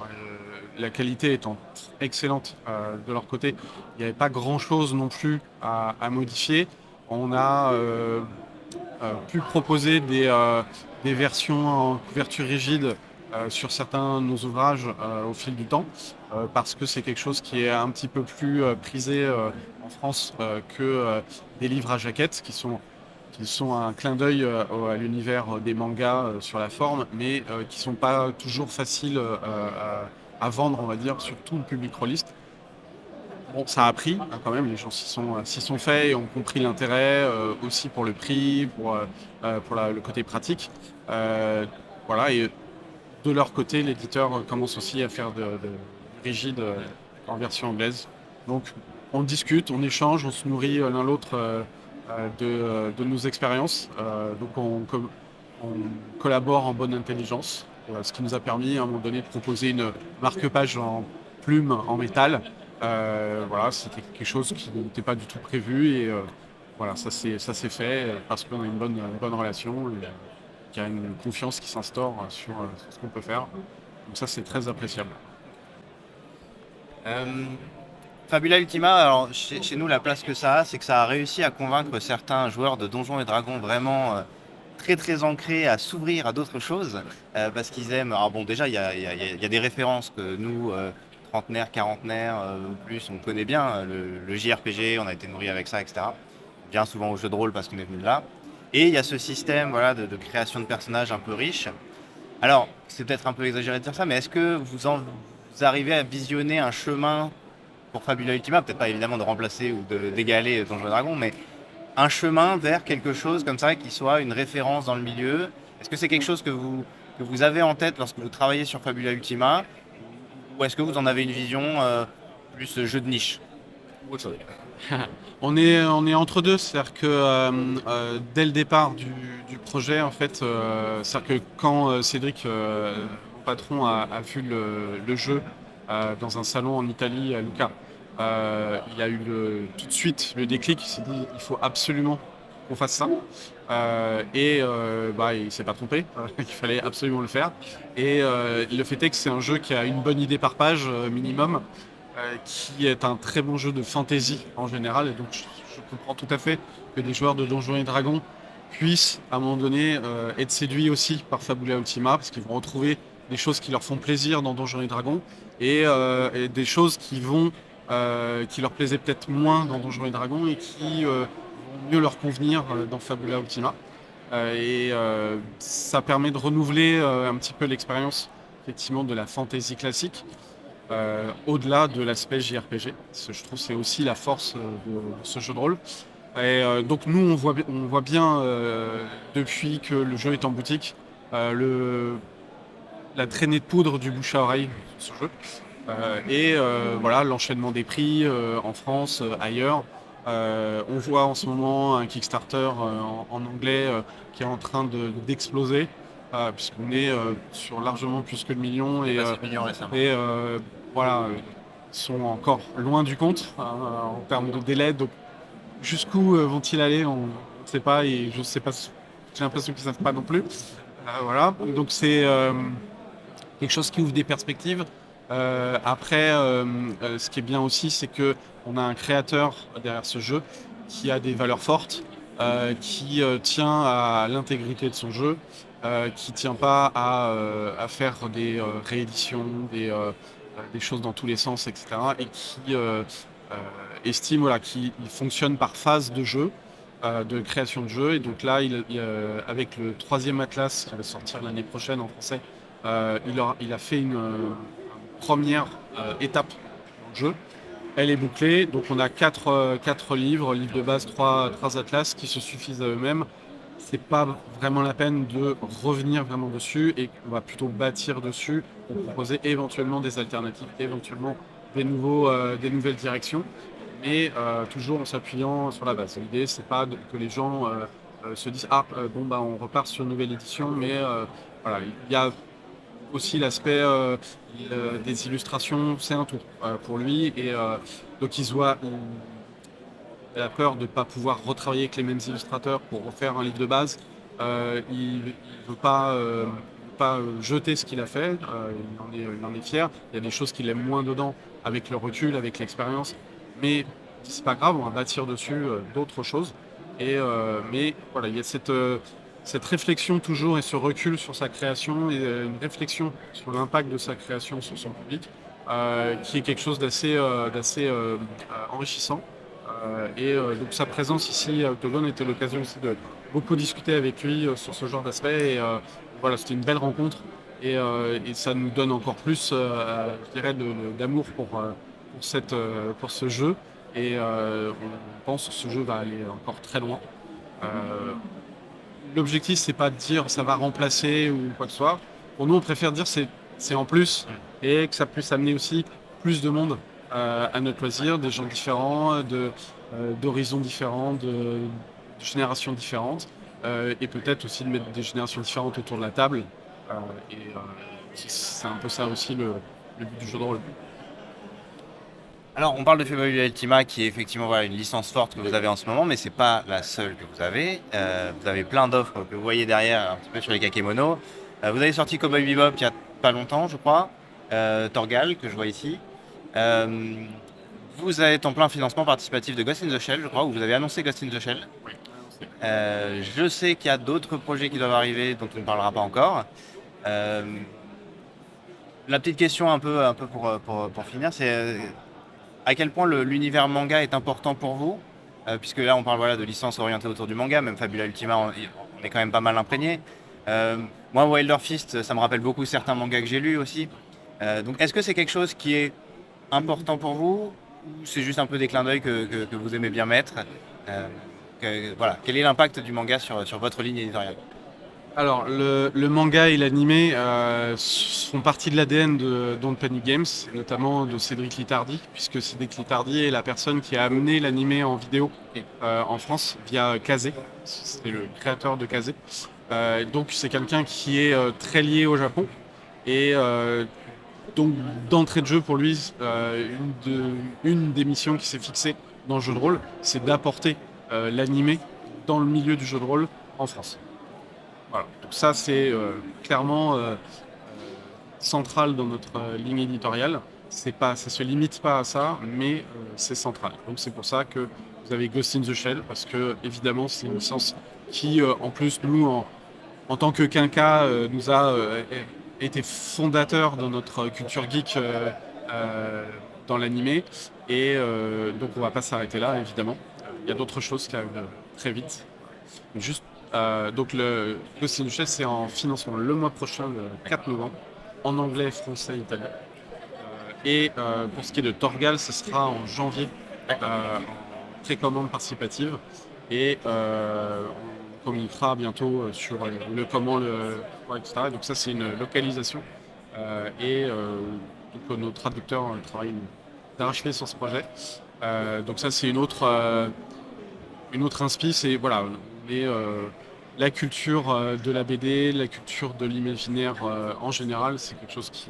la qualité étant excellente de leur côté, il n'y avait pas grand-chose non plus à modifier. On a pu proposer des versions en couverture rigide sur certains de nos ouvrages au fil du temps, parce que c'est quelque chose qui est un petit peu plus prisé en France que des livres à jaquettes qui sont un clin d'œil à l'univers des mangas sur la forme, mais qui sont pas toujours faciles à vendre, on va dire, surtout le public rôliste. Bon, ça a pris quand même, les gens s'y sont faits et ont compris l'intérêt, aussi pour le prix, pour le côté pratique. Voilà, et de leur côté, l'éditeur commence aussi à faire de rigide en version anglaise. Donc on discute, on échange, on se nourrit l'un l'autre de nos expériences. Donc on collabore en bonne intelligence, ce qui nous a permis à un moment donné de proposer une marque-page en plume en métal. Voilà, c'était quelque chose qui n'était pas du tout prévu et voilà, ça s'est fait parce qu'on a une bonne relation et qu'il y a une confiance qui s'instaure sur ce qu'on peut faire. Donc ça, c'est très appréciable. Fabula Ultima, alors chez nous, la place que ça a, c'est que ça a réussi à convaincre certains joueurs de Donjons et Dragons vraiment très très ancrés à s'ouvrir à d'autres choses parce qu'ils aiment. Alors bon, déjà, il y a des références que nous, trentenaires, quarantenaires ou plus, on connaît bien. Le JRPG, on a été nourri avec ça, etc. Bien souvent au jeu de rôle parce qu'on est venu de là. Et il y a ce système voilà, de création de personnages un peu riche. Alors, c'est peut-être un peu exagéré de dire ça, mais est-ce que vous arrivez à visionner un chemin pour Fabula Ultima, peut-être pas évidemment de remplacer ou d'égaler Donjons et Dragons, mais un chemin vers quelque chose comme ça qui soit une référence dans le milieu? Est-ce que c'est quelque chose que vous avez en tête lorsque vous travaillez sur Fabula Ultima, ou est-ce que vous en avez une vision plus jeu de niche? On est entre deux, c'est-à-dire que dès le départ du projet, en fait, c'est-à-dire que quand Cédric, mon patron, a vu le jeu dans un salon en Italie à Lucca, il a eu tout de suite le déclic, il s'est dit il faut absolument qu'on fasse ça. Il s'est pas trompé, il fallait absolument le faire. Et le fait est que c'est un jeu qui a une bonne idée par page minimum, qui est un très bon jeu de fantasy en général. Et donc je comprends tout à fait que des joueurs de Donjons et Dragons puissent à un moment donné être séduits aussi par Fabula Ultima, parce qu'ils vont retrouver des choses qui leur font plaisir dans Donjons et Dragons et des choses qui leur plaisaient peut-être moins dans Donjons et Dragons et qui vont mieux leur convenir dans Fabula Ultima. Ça permet de renouveler un petit peu l'expérience effectivement de la fantasy classique. Au-delà de l'aspect JRPG. Je trouve que c'est aussi la force de ce jeu de rôle. Et donc nous, on voit bien depuis que le jeu est en boutique, la traînée de poudre du bouche à oreille sur ce jeu. Voilà, l'enchaînement des prix en France, ailleurs. On voit en ce moment un Kickstarter en anglais qui est en train d'exploser. Puisqu'on est sur largement plus que le million voilà, ils sont encore loin du compte en termes de délai. Donc, jusqu'où vont-ils aller? On ne sait pas et je ne sais pas j'ai l'impression qu'ils ne savent pas non plus. Voilà, donc c'est quelque chose qui ouvre des perspectives. Après, ce qui est bien aussi, c'est qu'on a un créateur derrière ce jeu qui a des valeurs fortes, qui tient à l'intégrité de son jeu, qui ne tient pas à faire des rééditions, des choses dans tous les sens, etc. Et qui estime qu'il fonctionne par phase de jeu, de création de jeu. Et donc là, avec le 3e Atlas qui va sortir l'année prochaine en français, il a fait une première étape dans le jeu. Elle est bouclée, donc on a 4 livres de base, 3 atlas qui se suffisent à eux-mêmes. C'est pas vraiment la peine de revenir vraiment dessus et on va plutôt bâtir dessus pour proposer éventuellement des alternatives, éventuellement des nouvelles directions, mais toujours en s'appuyant sur la base. L'idée, c'est pas que les gens se disent on repart sur une nouvelle édition, mais voilà, il y a aussi l'aspect des illustrations, c'est un tour pour lui, et donc il a peur de ne pas pouvoir retravailler avec les mêmes illustrateurs pour refaire un livre de base. Il ne veut pas jeter ce qu'il a fait, il en est fier. Il y a des choses qu'il aime moins dedans avec le recul, avec l'expérience, mais c'est pas grave, on va bâtir dessus d'autres choses. Mais voilà, il y a cette réflexion toujours et ce recul sur sa création et une réflexion sur l'impact de sa création sur son public qui est quelque chose d'assez enrichissant. Donc sa présence ici à Octogone était l'occasion aussi de beaucoup discuter avec lui sur ce genre d'aspect. Et voilà, c'était une belle rencontre et ça nous donne encore plus, je dirais, d'amour pour ce jeu. Et on pense que ce jeu va aller encore très loin. L'objectif, c'est pas de dire ça va remplacer ou quoi que ce soit. Pour nous, on préfère dire c'est en plus et que ça puisse amener aussi plus de monde à notre loisir, des gens différents, d'horizons différents, de générations différentes, et peut-être aussi de mettre des générations différentes autour de la table. C'est un peu ça aussi le but du jeu de rôle. Alors, on parle de Fable Ultima, qui est effectivement une licence forte que vous avez en ce moment, mais c'est pas la seule que vous avez. Vous avez plein d'offres que vous voyez derrière, un petit peu sur les kakémonos. Vous avez sorti Cowboy Bebop il y a pas longtemps, je crois. Torgal, que je vois ici. Vous êtes en plein financement participatif de Ghost in the Shell, je crois, où vous avez annoncé Ghost in the Shell. Je sais qu'il y a d'autres projets qui doivent arriver, dont on ne parlera pas encore. La petite question un peu pour finir, c'est à quel point l'univers manga est important pour vous, puisque là on parle de licences orientées autour du manga, même Fabula Ultima on est quand même pas mal imprégné. Moi Wilder Fist, ça me rappelle beaucoup certains mangas que j'ai lus aussi. Donc est-ce que c'est quelque chose qui est important pour vous, ou c'est juste un peu des clins d'œil que vous aimez bien mettre quel est l'impact du manga sur votre ligne éditoriale? Alors, le manga et l'animé font partie de l'ADN de Don't Panic Games, notamment de Cédric Littardi, puisque Cédric Littardi est la personne qui a amené l'animé en vidéo en France via Kazé. C'est le créateur de Kazé. Donc, c'est quelqu'un qui est très lié au Japon. Et donc, d'entrée de jeu, pour lui, une des missions qui s'est fixée dans le jeu de rôle, c'est d'apporter l'animé dans le milieu du jeu de rôle en France. Voilà. Donc ça, c'est clairement central dans notre ligne éditoriale. Ça se limite pas à ça, mais c'est central. Donc c'est pour ça que vous avez Ghost in the Shell, parce que évidemment c'est une licence qui, en plus, nous, en tant que quinca, nous a été fondateur dans notre culture geek dans l'animé. Et donc on va pas s'arrêter là, évidemment. Il y a d'autres choses qui arrivent très vite. Juste donc le Ghost in the Shell, c'est en financement le mois prochain, le 4 novembre, en anglais, français, italien. Et pour ce qui est de Torgal, ce sera en janvier, en précommande participative. Et on communiquera bientôt sur le comment, etc. Donc ça, c'est une localisation. Donc nos traducteurs travaillent d'arrache-pied sur ce projet. Donc ça, c'est une autre inspi, c'est voilà. Et la culture de la BD, la culture de l'imaginaire en général, c'est quelque chose qui...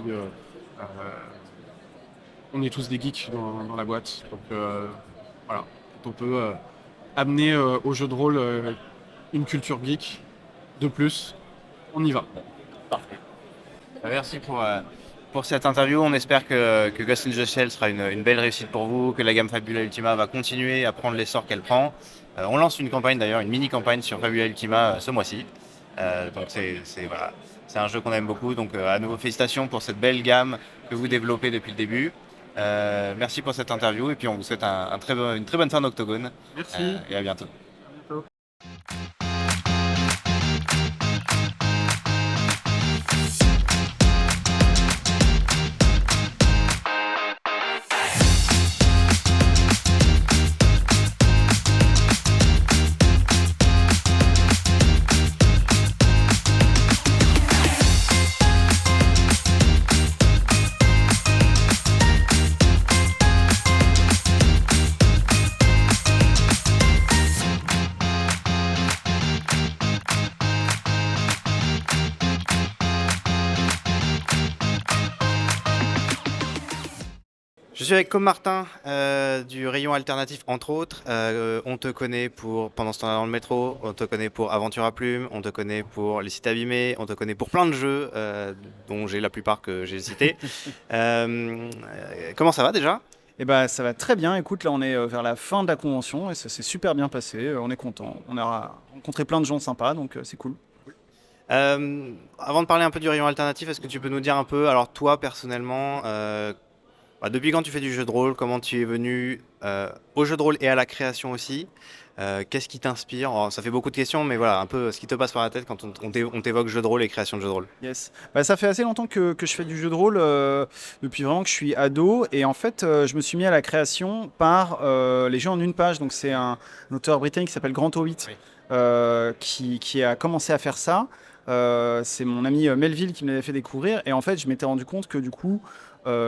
on est tous des geeks dans la boîte. Donc voilà, on peut amener au jeu de rôle une culture geek de plus, on y va. Merci pour cette interview. On espère que Ghost in the Shell sera une belle réussite pour vous, que la gamme Fabula Ultima va continuer à prendre l'essor qu'elle prend. On lance une campagne d'ailleurs, une mini-campagne sur Fabula Ultima ce mois-ci. Donc voilà. C'est un jeu qu'on aime beaucoup. Donc à nouveau, félicitations pour cette belle gamme que vous développez depuis le début. Merci pour cette interview et puis on vous souhaite une très bonne fin d'Octogone. Merci. Et à bientôt. À bientôt. Je suis avec Com Martin du rayon alternatif entre autres. On te connaît pour Pendant ce temps dans le métro, on te connaît pour Aventure à Plume, on te connaît pour Les Cités Abîmées, on te connaît pour plein de jeux dont j'ai la plupart que j'ai cités. Comment ça va déjà? Eh ben, ça va très bien. Écoute, là, on est vers la fin de la convention et ça s'est super bien passé. On est content. On a rencontré plein de gens sympas, donc c'est cool. Avant de parler un peu du rayon alternatif, est-ce que tu peux nous dire un peu, alors toi personnellement, depuis quand tu fais du jeu de rôle, comment tu es venu au jeu de rôle et à la création aussi? Qu'est-ce qui t'inspire? Alors, ça fait beaucoup de questions, mais voilà, un peu ce qui te passe par la tête quand on t'évoque jeu de rôle et création de jeu de rôle. Yes. Bah, ça fait assez longtemps que je fais du jeu de rôle, depuis vraiment que je suis ado. Et en fait, je me suis mis à la création par les jeux en une page. Donc, c'est un auteur britannique qui s'appelle Grant Howitt, qui a commencé à faire ça. C'est mon ami Melville qui me l'avait fait découvrir. Et en fait, je m'étais rendu compte que du coup,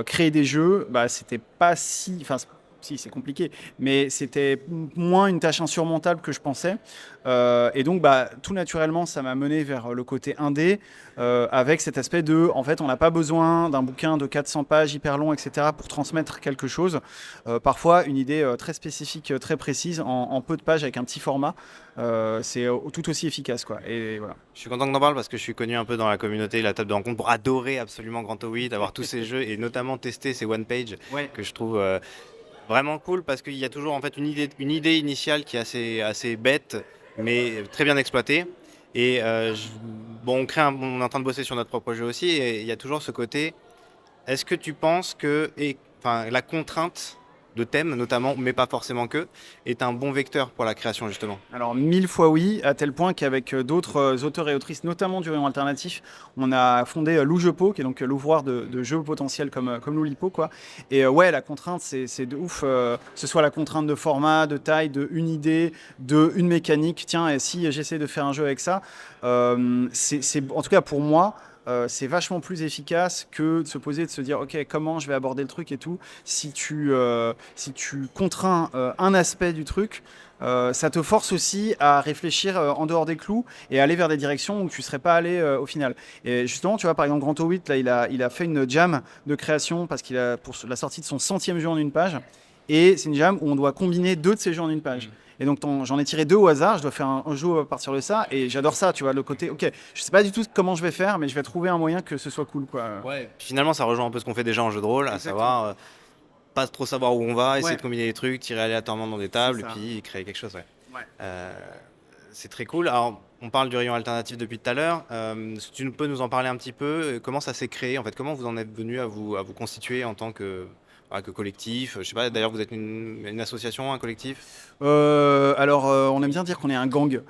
créer des jeux, c'était pas si... Enfin, si, c'est compliqué, mais c'était moins une tâche insurmontable que je pensais. Et donc, tout naturellement, ça m'a mené vers le côté indé, avec cet aspect de, en fait, on n'a pas besoin d'un bouquin de 400 pages hyper long, etc., pour transmettre quelque chose. Parfois, une idée très spécifique, très précise, en peu de pages, avec un petit format, c'est tout aussi efficace, quoi. Et voilà. Je suis content que t'en parles parce que je suis connu un peu dans la communauté, la table de rencontre, pour adorer absolument Grant Howitt, avoir tous ces jeux et notamment tester ces one page que je trouve vraiment cool parce qu'il y a toujours en fait une idée initiale qui est assez bête mais très bien exploitée. Et on est en train de bosser sur notre propre jeu aussi et il y a toujours ce côté. Est-ce que tu penses que la contrainte de thème notamment, mais pas forcément que, est un bon vecteur pour la création justement? Alors 1000 fois oui, à tel point qu'avec d'autres auteurs et autrices, notamment du rayon alternatif, on a fondé Loujepo, qui est donc l'ouvroir de jeux potentiels comme Loulipo, quoi. Et la contrainte, c'est de ouf, que ce soit la contrainte de format, de taille, de une idée, de une mécanique. Tiens, et si j'essaie de faire un jeu avec ça, c'est en tout cas pour moi, c'est vachement plus efficace que de se poser, de se dire ok, comment je vais aborder le truc et tout. Si tu contrains un aspect du truc, ça te force aussi à réfléchir en dehors des clous et aller vers des directions où tu ne serais pas allé au final. Et justement, tu vois, par exemple, Grant Howitt, là, il a fait une jam de création parce qu'il a pour la sortie de son 100e jeu en une page. Et c'est une jam où on doit combiner 2 de ces jeux en une page. Et donc j'en ai tiré 2 au hasard, je dois faire un jeu à partir de ça, et j'adore ça, tu vois, le côté, ok, je sais pas du tout comment je vais faire, mais je vais trouver un moyen que ce soit cool, quoi. Ouais. Finalement, ça rejoint un peu ce qu'on fait déjà en jeu de rôle, à savoir pas trop savoir où on va, essayer de combiner les trucs, tirer aléatoirement dans des tables, et puis créer quelque chose. C'est très cool. Alors, on parle du rayon alternatif depuis tout à l'heure. Si tu peux nous en parler un petit peu, comment ça s'est créé, en fait, comment vous en êtes venu à vous constituer en tant que collectif? Je sais pas, d'ailleurs, vous êtes une association, un collectif? Alors, on aime bien dire qu'on est un gang,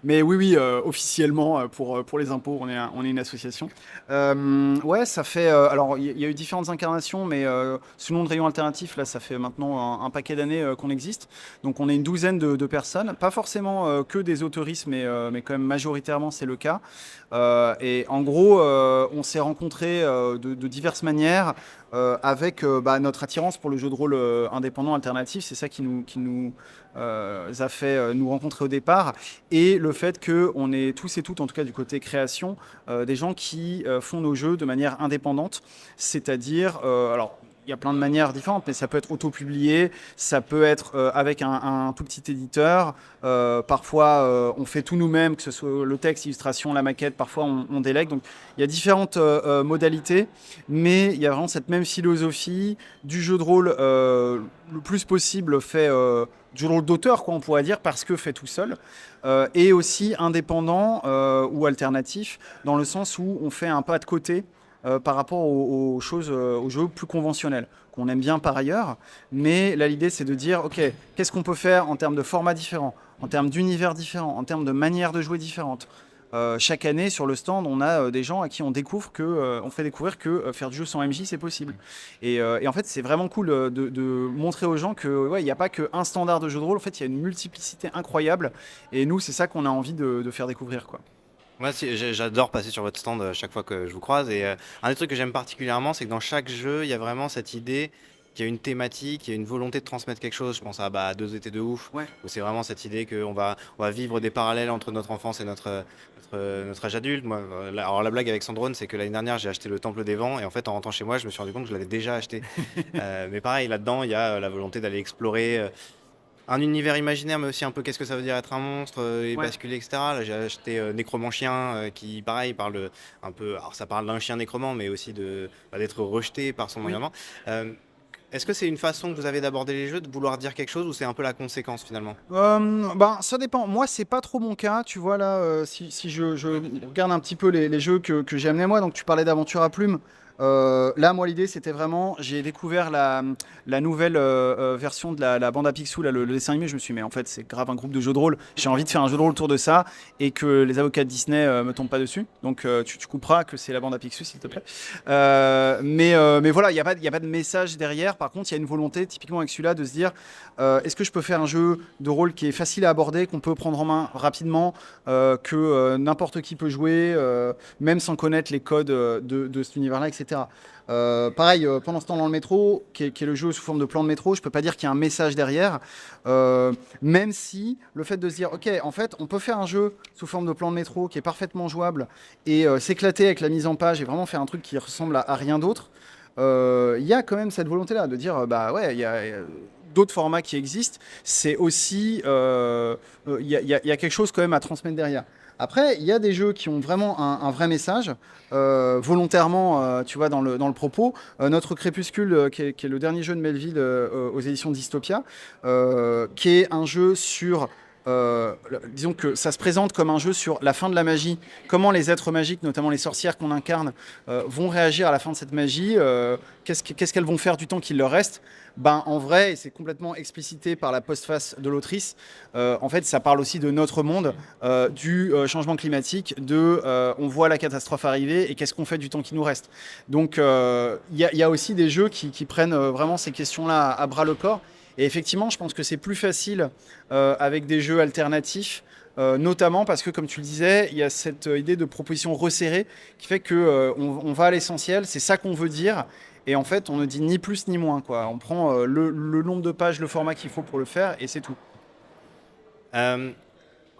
mais oui, officiellement, pour les impôts, on est une association. Ça fait... alors, il y a eu différentes incarnations, mais sous le nom de Rayon Alternatif, là, ça fait maintenant un paquet d'années qu'on existe. Donc, on est une douzaine de personnes, pas forcément que des autoristes, mais quand même majoritairement, c'est le cas. Et en gros, on s'est rencontrés de diverses manières, avec notre attirance pour le jeu de rôle indépendant alternatif. C'est ça qui nous a fait nous rencontrer au départ, et le fait qu'on est tous et toutes, en tout cas du côté création, des gens qui font nos jeux de manière indépendante, c'est-à-dire alors il y a plein de manières différentes, mais ça peut être auto-publié, ça peut être avec un tout petit éditeur. Parfois, on fait tout nous-mêmes, que ce soit le texte, l'illustration, la maquette. Parfois, on délègue. Donc, il y a différentes modalités, mais il y a vraiment cette même philosophie du jeu de rôle le plus possible fait du rôle d'auteur, quoi, on pourrait dire, parce que fait tout seul, et aussi indépendant ou alternatif, dans le sens où on fait un pas de côté par rapport aux choses, aux jeux plus conventionnels, qu'on aime bien par ailleurs. Mais là, l'idée, c'est de dire, OK, qu'est-ce qu'on peut faire en termes de formats différents, en termes d'univers différents, en termes de manières de jouer différentes. Chaque année, sur le stand, on a des gens à qui on fait découvrir que faire du jeu sans MJ, c'est possible. Et en fait, c'est vraiment cool de montrer aux gens que il n'y a pas qu'un standard de jeu de rôle. En fait, il y a une multiplicité incroyable. Et nous, c'est ça qu'on a envie de faire découvrir, quoi. Moi, j'adore passer sur votre stand chaque fois que je vous croise. Et un des trucs que j'aime particulièrement, c'est que dans chaque jeu, il y a vraiment cette idée qu'il y a une thématique, il y a une volonté de transmettre quelque chose. Je pense à 2 étés de ouf, Ouais. où c'est vraiment cette idée qu'on va vivre des parallèles entre notre enfance et notre âge adulte. Moi, alors la blague avec Sandrone, c'est que l'année dernière, j'ai acheté le Temple des Vents, et en fait, en rentrant chez moi, je me suis rendu compte que je l'avais déjà acheté. Mais pareil, là-dedans, il y a la volonté d'aller explorer un univers imaginaire, mais aussi un peu qu'est-ce que ça veut dire être un monstre et Ouais. basculer, etc. Là, j'ai acheté Nécromant Chien, qui, pareil, parle un peu. Alors, ça parle d'un chien nécromant, mais aussi d'être rejeté par son Oui. environnement. Est-ce que c'est une façon que vous avez d'aborder les jeux, de vouloir dire quelque chose, ou c'est un peu la conséquence finalement? Ça dépend. Moi, c'est pas trop mon cas. Tu vois, là, si je regarde un petit peu les jeux que j'ai amenés moi, donc tu parlais d'Aventure à Plume. Là, moi, l'idée, c'était vraiment, j'ai découvert la nouvelle version de la bande à Picsou, là, le dessin animé. Je me suis dit, mais en fait, c'est grave un groupe de jeux de rôle. J'ai envie de faire un jeu de rôle autour de ça et que les avocats de Disney me tombent pas dessus. Donc, tu couperas que c'est la bande à Picsou, s'il te plaît. Mais voilà, il n'y a pas de message derrière. Par contre, il y a une volonté, typiquement avec celui-là, de se dire, est-ce que je peux faire un jeu de rôle qui est facile à aborder, qu'on peut prendre en main rapidement, que n'importe qui peut jouer, même sans connaître les codes de cet univers-là, etc. Pareil, pendant ce temps dans le métro, qui est le jeu sous forme de plan de métro, je peux pas dire qu'il y a un message derrière, même si le fait de se dire, ok, en fait, on peut faire un jeu sous forme de plan de métro qui est parfaitement jouable et s'éclater avec la mise en page et vraiment faire un truc qui ressemble à rien d'autre. Il y a quand même cette volonté-là de dire, bah ouais, il y a d'autres formats qui existent. C'est aussi, il y a quelque chose quand même à transmettre derrière. Après, il y a des jeux qui ont vraiment un vrai message, volontairement, tu vois, dans le propos. Notre Crépuscule, qui est le dernier jeu de Melville aux éditions Dystopia, qui est un jeu sur... disons que ça se présente comme un jeu sur la fin de la magie, comment les êtres magiques, notamment les sorcières qu'on incarne, vont réagir à la fin de cette magie, qu'est-ce qu'elles vont faire du temps qu'il leur reste. Ben, en vrai, et c'est complètement explicité par la postface de l'autrice, en fait, ça parle aussi de notre monde, du changement climatique, on voit la catastrophe arriver et qu'est-ce qu'on fait du temps qui nous reste. Donc, il y a aussi des jeux qui prennent vraiment ces questions-là à bras le corps. Et effectivement, je pense que c'est plus facile avec des jeux alternatifs, notamment parce que, comme tu le disais, il y a cette idée de proposition resserrée qui fait qu'on on va à l'essentiel, c'est ça qu'on veut dire. Et en fait, on ne dit ni plus ni moins, quoi. On prend le nombre de pages, le format qu'il faut pour le faire, et c'est tout. Euh,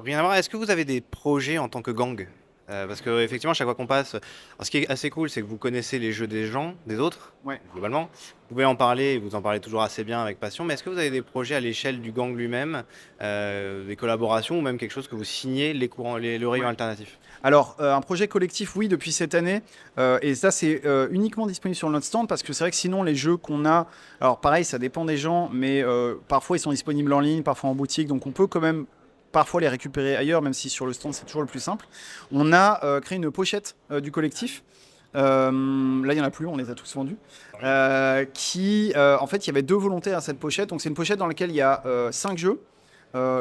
Rien à voir. Est-ce que vous avez des projets en tant que gang? Parce que effectivement, chaque fois qu'on passe, alors, ce qui est assez cool, c'est que vous connaissez les jeux des gens, des autres, Ouais. globalement. Vous pouvez en parler, et vous en parlez toujours assez bien avec passion. Mais est-ce que vous avez des projets à l'échelle du gang lui-même, des collaborations ou même quelque chose que vous signez le rayon Ouais. alternatif? Alors, un projet collectif, oui, depuis cette année. Et ça, c'est uniquement disponible sur notre stand parce que c'est vrai que sinon, les jeux qu'on a. Alors, pareil, ça dépend des gens, mais parfois, ils sont disponibles en ligne, parfois en boutique. Donc, on peut quand même parfois les récupérer ailleurs, même si sur le stand, c'est toujours le plus simple. On a créé une pochette du collectif. Là, il n'y en a plus, on les a tous vendus. En fait, il y avait deux volontés à cette pochette. Donc, c'est une pochette dans laquelle il y a 5 jeux.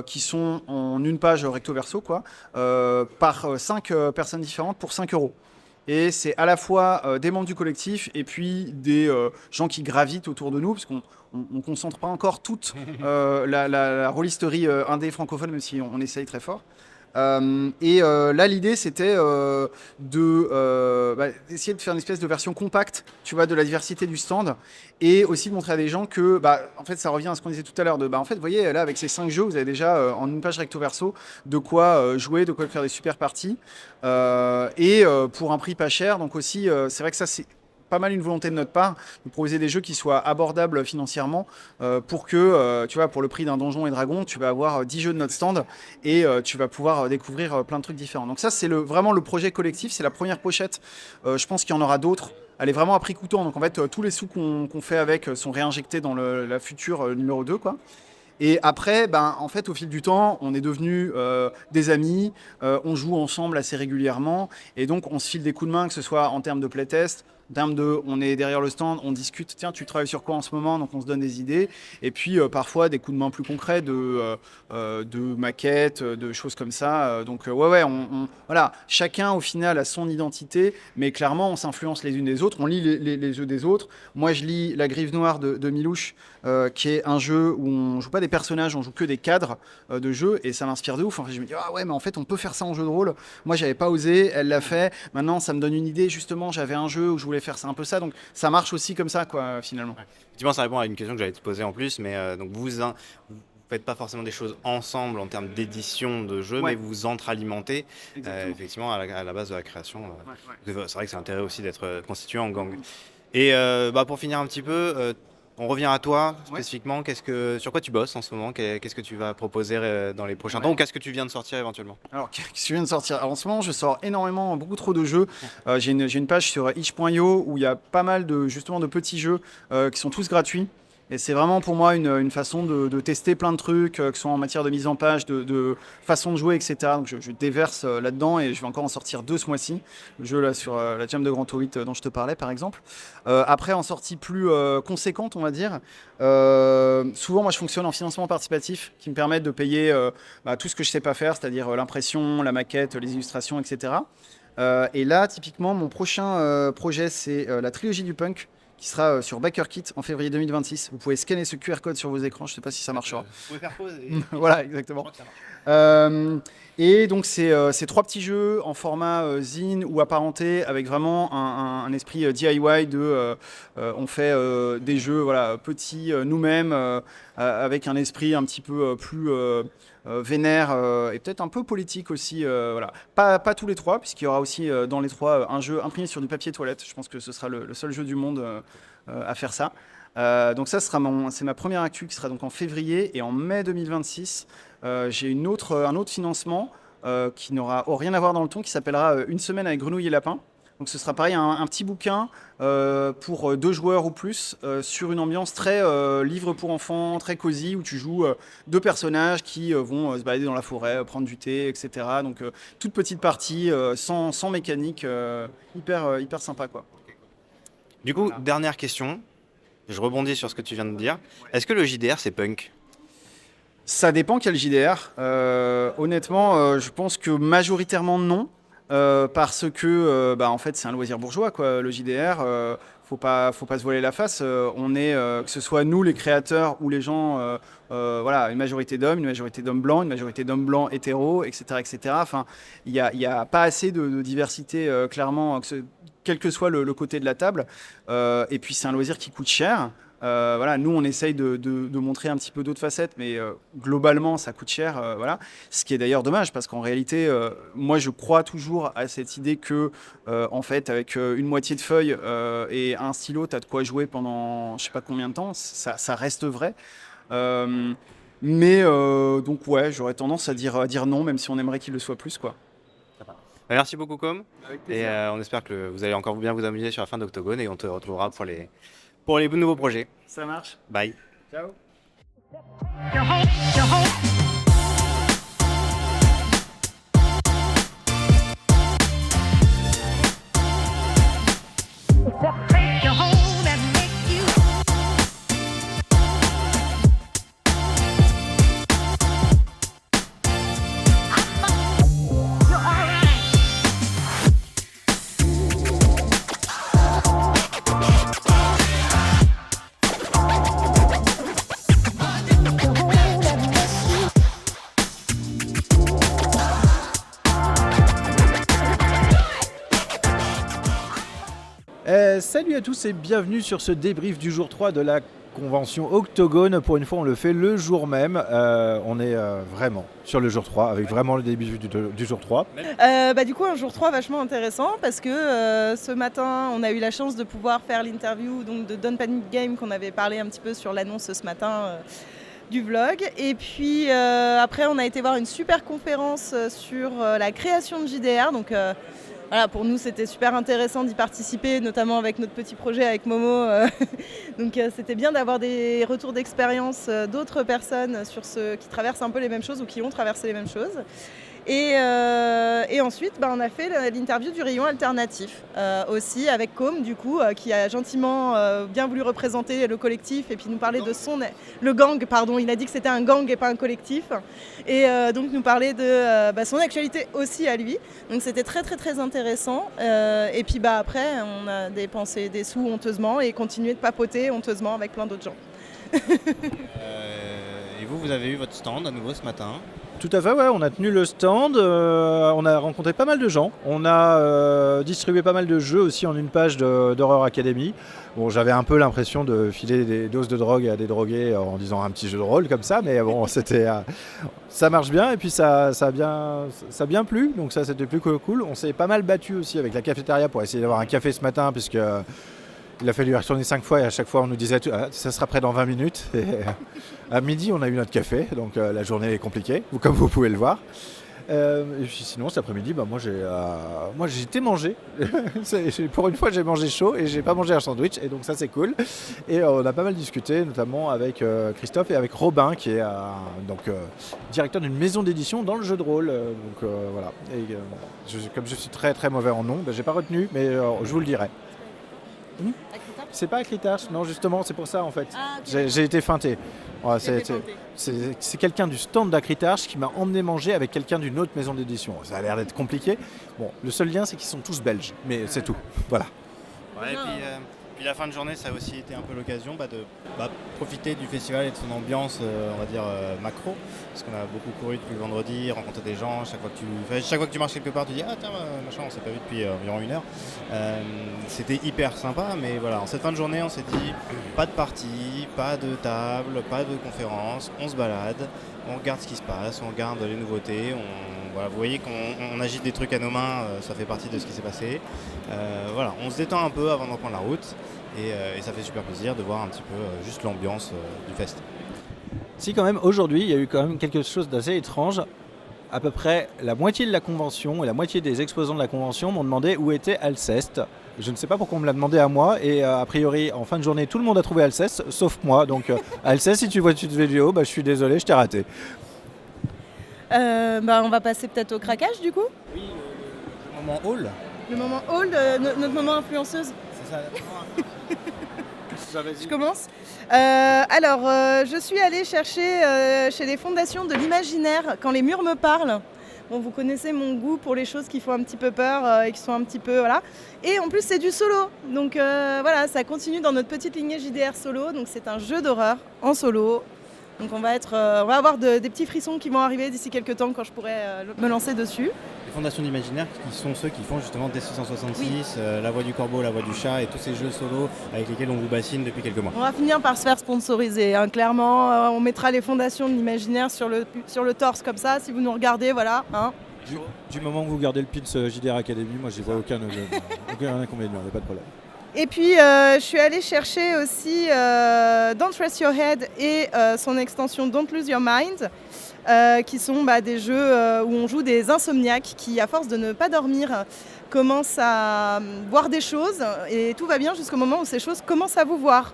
Qui sont en une page recto verso, quoi, par 5 personnes différentes pour 5 euros. Et c'est à la fois des membres du collectif et puis des gens qui gravitent autour de nous, parce qu'on ne concentre pas encore toute la rôlisterie indé francophone, même si on essaye très fort. Là, l'idée, c'était d'essayer de faire une espèce de version compacte, tu vois, de la diversité du stand, et aussi de montrer à des gens que, en fait, ça revient à ce qu'on disait tout à l'heure, en fait, vous voyez, là, avec ces 5 jeux, vous avez déjà en une page recto verso de quoi jouer, de quoi faire des super parties, pour un prix pas cher. Donc aussi, c'est vrai que ça, c'est pas mal une volonté de notre part de proposer des jeux qui soient abordables financièrement pour que, tu vois, pour le prix d'un Donjons et Dragons, tu vas avoir 10 jeux de notre stand et tu vas pouvoir découvrir plein de trucs différents. Donc ça, c'est vraiment le projet collectif, c'est la première pochette. Je pense qu'il y en aura d'autres. Elle est vraiment à prix coûtant, donc en fait, tous les sous qu'on fait avec sont réinjectés dans la future numéro 2, quoi. Et après, en fait, au fil du temps, on est devenus des amis, on joue ensemble assez régulièrement, et donc on se file des coups de main, que ce soit en termes de playtest, en termes de, on est derrière le stand, on discute, tiens, tu travailles sur quoi en ce moment, donc on se donne des idées, et puis parfois des coups de main plus concrets de maquettes, de choses comme ça. Donc voilà, chacun au final a son identité, mais clairement on s'influence les unes des autres, on lit les jeux des autres. Moi je lis La Grive Noire de Milouche, qui est un jeu où on joue pas des personnages, on joue que des cadres de jeu, et ça m'inspire de ouf. En fait, je me dis ah ouais, mais en fait on peut faire ça en jeu de rôle. Moi j'avais pas osé, elle l'a fait. Maintenant ça me donne une idée. Justement, j'avais un jeu où je voulais faire ça un peu ça, donc ça marche aussi comme ça, quoi, finalement. Effectivement, ça répond à une question que j'allais te poser en plus, mais donc vous faites pas forcément des choses ensemble en termes d'édition de jeux, Ouais. mais vous entre-alimentez Exactement. effectivement à la base de la création. C'est vrai que c'est intéressant aussi d'être constitué en gang. Et pour finir un petit peu, on revient à toi spécifiquement. Sur quoi tu bosses en ce moment? Qu'est-ce que tu vas proposer dans les prochains temps, ou qu'est-ce que tu viens de sortir éventuellement? Alors, qu'est-ce que je viens de sortir? Alors, en ce moment, je sors énormément, beaucoup trop de jeux. J'ai une page sur itch.io où il y a pas mal de petits jeux qui sont tous gratuits. Et c'est vraiment pour moi une façon de tester plein de trucs, que ce soit en matière de mise en page, de façon de jouer, etc. Donc je déverse là-dedans, et je vais encore en sortir 2 ce mois-ci. Le jeu là sur la Jam de Grand Tour 8 dont je te parlais, par exemple. Après, en sortie plus conséquente, on va dire, souvent moi je fonctionne en financement participatif qui me permet de payer tout ce que je sais pas faire, c'est-à-dire l'impression, la maquette, les illustrations, etc. Et là, typiquement, mon prochain projet, c'est la trilogie du punk, qui sera sur BackerKit en février 2026. Vous pouvez scanner ce QR code sur vos écrans, je ne sais pas si ça marchera. Vous pouvez faire pause. Voilà, exactement. Et donc, c'est 3 petits jeux en format zine ou apparenté, avec vraiment un esprit DIY on fait des jeux petits nous-mêmes, avec un esprit un petit peu plus vénère et peut-être un peu politique aussi. Pas tous les 3, puisqu'il y aura aussi dans les 3 un jeu imprimé sur du papier toilette. Je pense que ce sera le seul jeu du monde à faire ça. Donc ça c'est ma première actu, qui sera donc en février. Et en mai 2026, j'ai un autre financement qui n'aura rien à voir dans le ton, qui s'appellera Une semaine avec grenouilles et lapins. Donc ce sera pareil, un petit bouquin pour 2 joueurs ou plus, sur une ambiance très livre pour enfants, très cosy, où tu joues 2 personnages qui vont se balader dans la forêt, prendre du thé, etc. Donc toute petite partie, sans mécanique, hyper sympa, quoi. Du coup, dernière question. Je rebondis sur ce que tu viens de dire. Est-ce que le JDR c'est punk? Ça dépend quel JDR. Honnêtement, je pense que majoritairement non. Parce que en fait c'est un loisir bourgeois, quoi, le JDR. Faut pas se voiler la face. On est, que ce soit nous les créateurs ou les gens, une majorité d'hommes, une majorité d'hommes blancs, une majorité d'hommes blancs hétéros, etc., etc. Enfin, il y a pas assez de diversité, clairement, quel que soit le côté de la table. Et puis c'est un loisir qui coûte cher. Nous on essaye de montrer un petit peu d'autres facettes, mais globalement ça coûte cher, ce qui est d'ailleurs dommage, parce qu'en réalité moi je crois toujours à cette idée que en fait avec une moitié de feuille et un stylo t'as de quoi jouer pendant je sais pas combien de temps, ça reste vrai. Donc j'aurais tendance à dire non, même si on aimerait qu'il le soit plus, quoi. Merci beaucoup, Com. Avec Et plaisir. on espère que vous allez encore bien vous amuser sur la fin d'Octogone, et on te retrouvera pour les nouveaux projets. Ça marche. Bye. Ciao. Salut à tous et bienvenue sur ce débrief du jour 3 de la convention Octogone. Pour une fois, on le fait le jour même. On est vraiment sur le jour 3, avec vraiment le début du jour 3. Du coup, un jour 3 vachement intéressant parce que ce matin, on a eu la chance de pouvoir faire l'interview donc, de Don't Panic Game qu'on avait parlé un petit peu sur l'annonce ce matin du vlog. Et puis après, on a été voir une super conférence sur la création de JDR. Donc voilà, pour nous, c'était super intéressant d'y participer, notamment avec notre petit projet avec Momo. Donc c'était bien d'avoir des retours d'expérience d'autres personnes qui traversent un peu les mêmes choses ou qui ont traversé les mêmes choses. Et ensuite, on a fait l'interview du rayon alternatif aussi avec Com, du coup, qui a gentiment bien voulu représenter le collectif et puis nous parler de le gang, pardon. Il a dit que c'était un gang et pas un collectif. Et donc nous parler de son actualité aussi à lui. Donc c'était très très très intéressant. Et puis après, on a dépensé des sous honteusement et continué de papoter honteusement avec plein d'autres gens. Et vous avez eu votre stand à nouveau ce matin? Tout à fait, ouais, on a tenu le stand, on a rencontré pas mal de gens, on a distribué pas mal de jeux aussi en une page d'Horror Academy. Bon, j'avais un peu l'impression de filer des doses de drogue à des drogués en disant un petit jeu de rôle comme ça, mais bon, ça marche bien et puis ça a bien plu, donc ça c'était plus que cool. On s'est pas mal battu aussi avec la cafétéria pour essayer d'avoir un café ce matin, puisque il a fallu y retourner 5 fois et à chaque fois on nous disait ça sera prêt dans 20 minutes. Et à midi on a eu notre café, donc la journée est compliquée, comme vous pouvez le voir. Et puis sinon cet après-midi, moi j'ai été manger. Pour une fois j'ai mangé chaud et j'ai pas mangé un sandwich, et donc ça c'est cool. Et on a pas mal discuté, notamment avec Christophe et avec Robin qui est directeur d'une maison d'édition dans le jeu de rôle. Voilà. Et, comme je suis très très mauvais en nom, j'ai pas retenu, mais je vous le dirai. C'est pas Acritage, non justement, c'est pour ça en fait. Ah, okay. J'ai été feinté. Ouais, c'est quelqu'un du stand d'Acritage qui m'a emmené manger avec quelqu'un d'une autre maison d'édition. Ça a l'air d'être compliqué. Bon, le seul lien c'est qu'ils sont tous belges, mais c'est tout. Voilà. Ouais, et puis la fin de journée, ça a aussi été un peu l'occasion de profiter du festival et de son ambiance, on va dire macro, parce qu'on a beaucoup couru depuis le vendredi, rencontré des gens. Chaque fois que tu marches quelque part, tu dis ah tiens machin, on s'est pas vu depuis environ 1 heure. C'était hyper sympa, mais voilà, en cette fin de journée, on s'est dit pas de party, pas de table, pas de conférence, on se balade, on regarde ce qui se passe, on regarde les nouveautés. Voilà, vous voyez qu'on agite des trucs à nos mains, ça fait partie de ce qui s'est passé. Voilà, on se détend un peu avant de reprendre la route et ça fait super plaisir de voir un petit peu juste l'ambiance du fest. Si quand même, aujourd'hui, il y a eu quand même quelque chose d'assez étrange. À peu près la moitié de la convention et la moitié des exposants de la convention m'ont demandé où était Alceste. Je ne sais pas pourquoi on me l'a demandé à moi, et a priori en fin de journée tout le monde a trouvé Alceste sauf moi. Donc Alceste, si tu vois cette vidéo, je suis désolé, je t'ai raté. On va passer peut-être au craquage du coup. Oui, le moment haul. Le moment haul, notre moment influenceuse. C'est ça. Je commence. Je suis allée chercher chez les fondations de l'imaginaire quand les murs me parlent. Bon, vous connaissez mon goût pour les choses qui font un petit peu peur et qui sont un petit peu voilà. Et en plus c'est du solo. Donc voilà, ça continue dans notre petite lignée JDR solo. Donc c'est un jeu d'horreur en solo. Donc on va avoir des petits frissons qui vont arriver d'ici quelques temps quand je pourrai me lancer dessus. Les fondations d'imaginaire qui sont ceux qui font justement D666, oui. La Voix du Corbeau, La Voix du Chat et tous ces jeux solo avec lesquels on vous bassine depuis quelques mois. On va finir par se faire sponsoriser, hein. Clairement, on mettra les fondations de l'imaginaire sur le torse comme ça, si vous nous regardez, voilà. Hein. Du moment que vous gardez le pitch JDR Academy, moi j'y vois aucun inconvénient, il n'y a pas de problème. Et puis je suis allée chercher aussi Don't Rest Your Head et son extension Don't Lose Your Mind, qui sont des jeux où on joue des insomniaques qui, à force de ne pas dormir, commencent à voir des choses, et tout va bien jusqu'au moment où ces choses commencent à vous voir.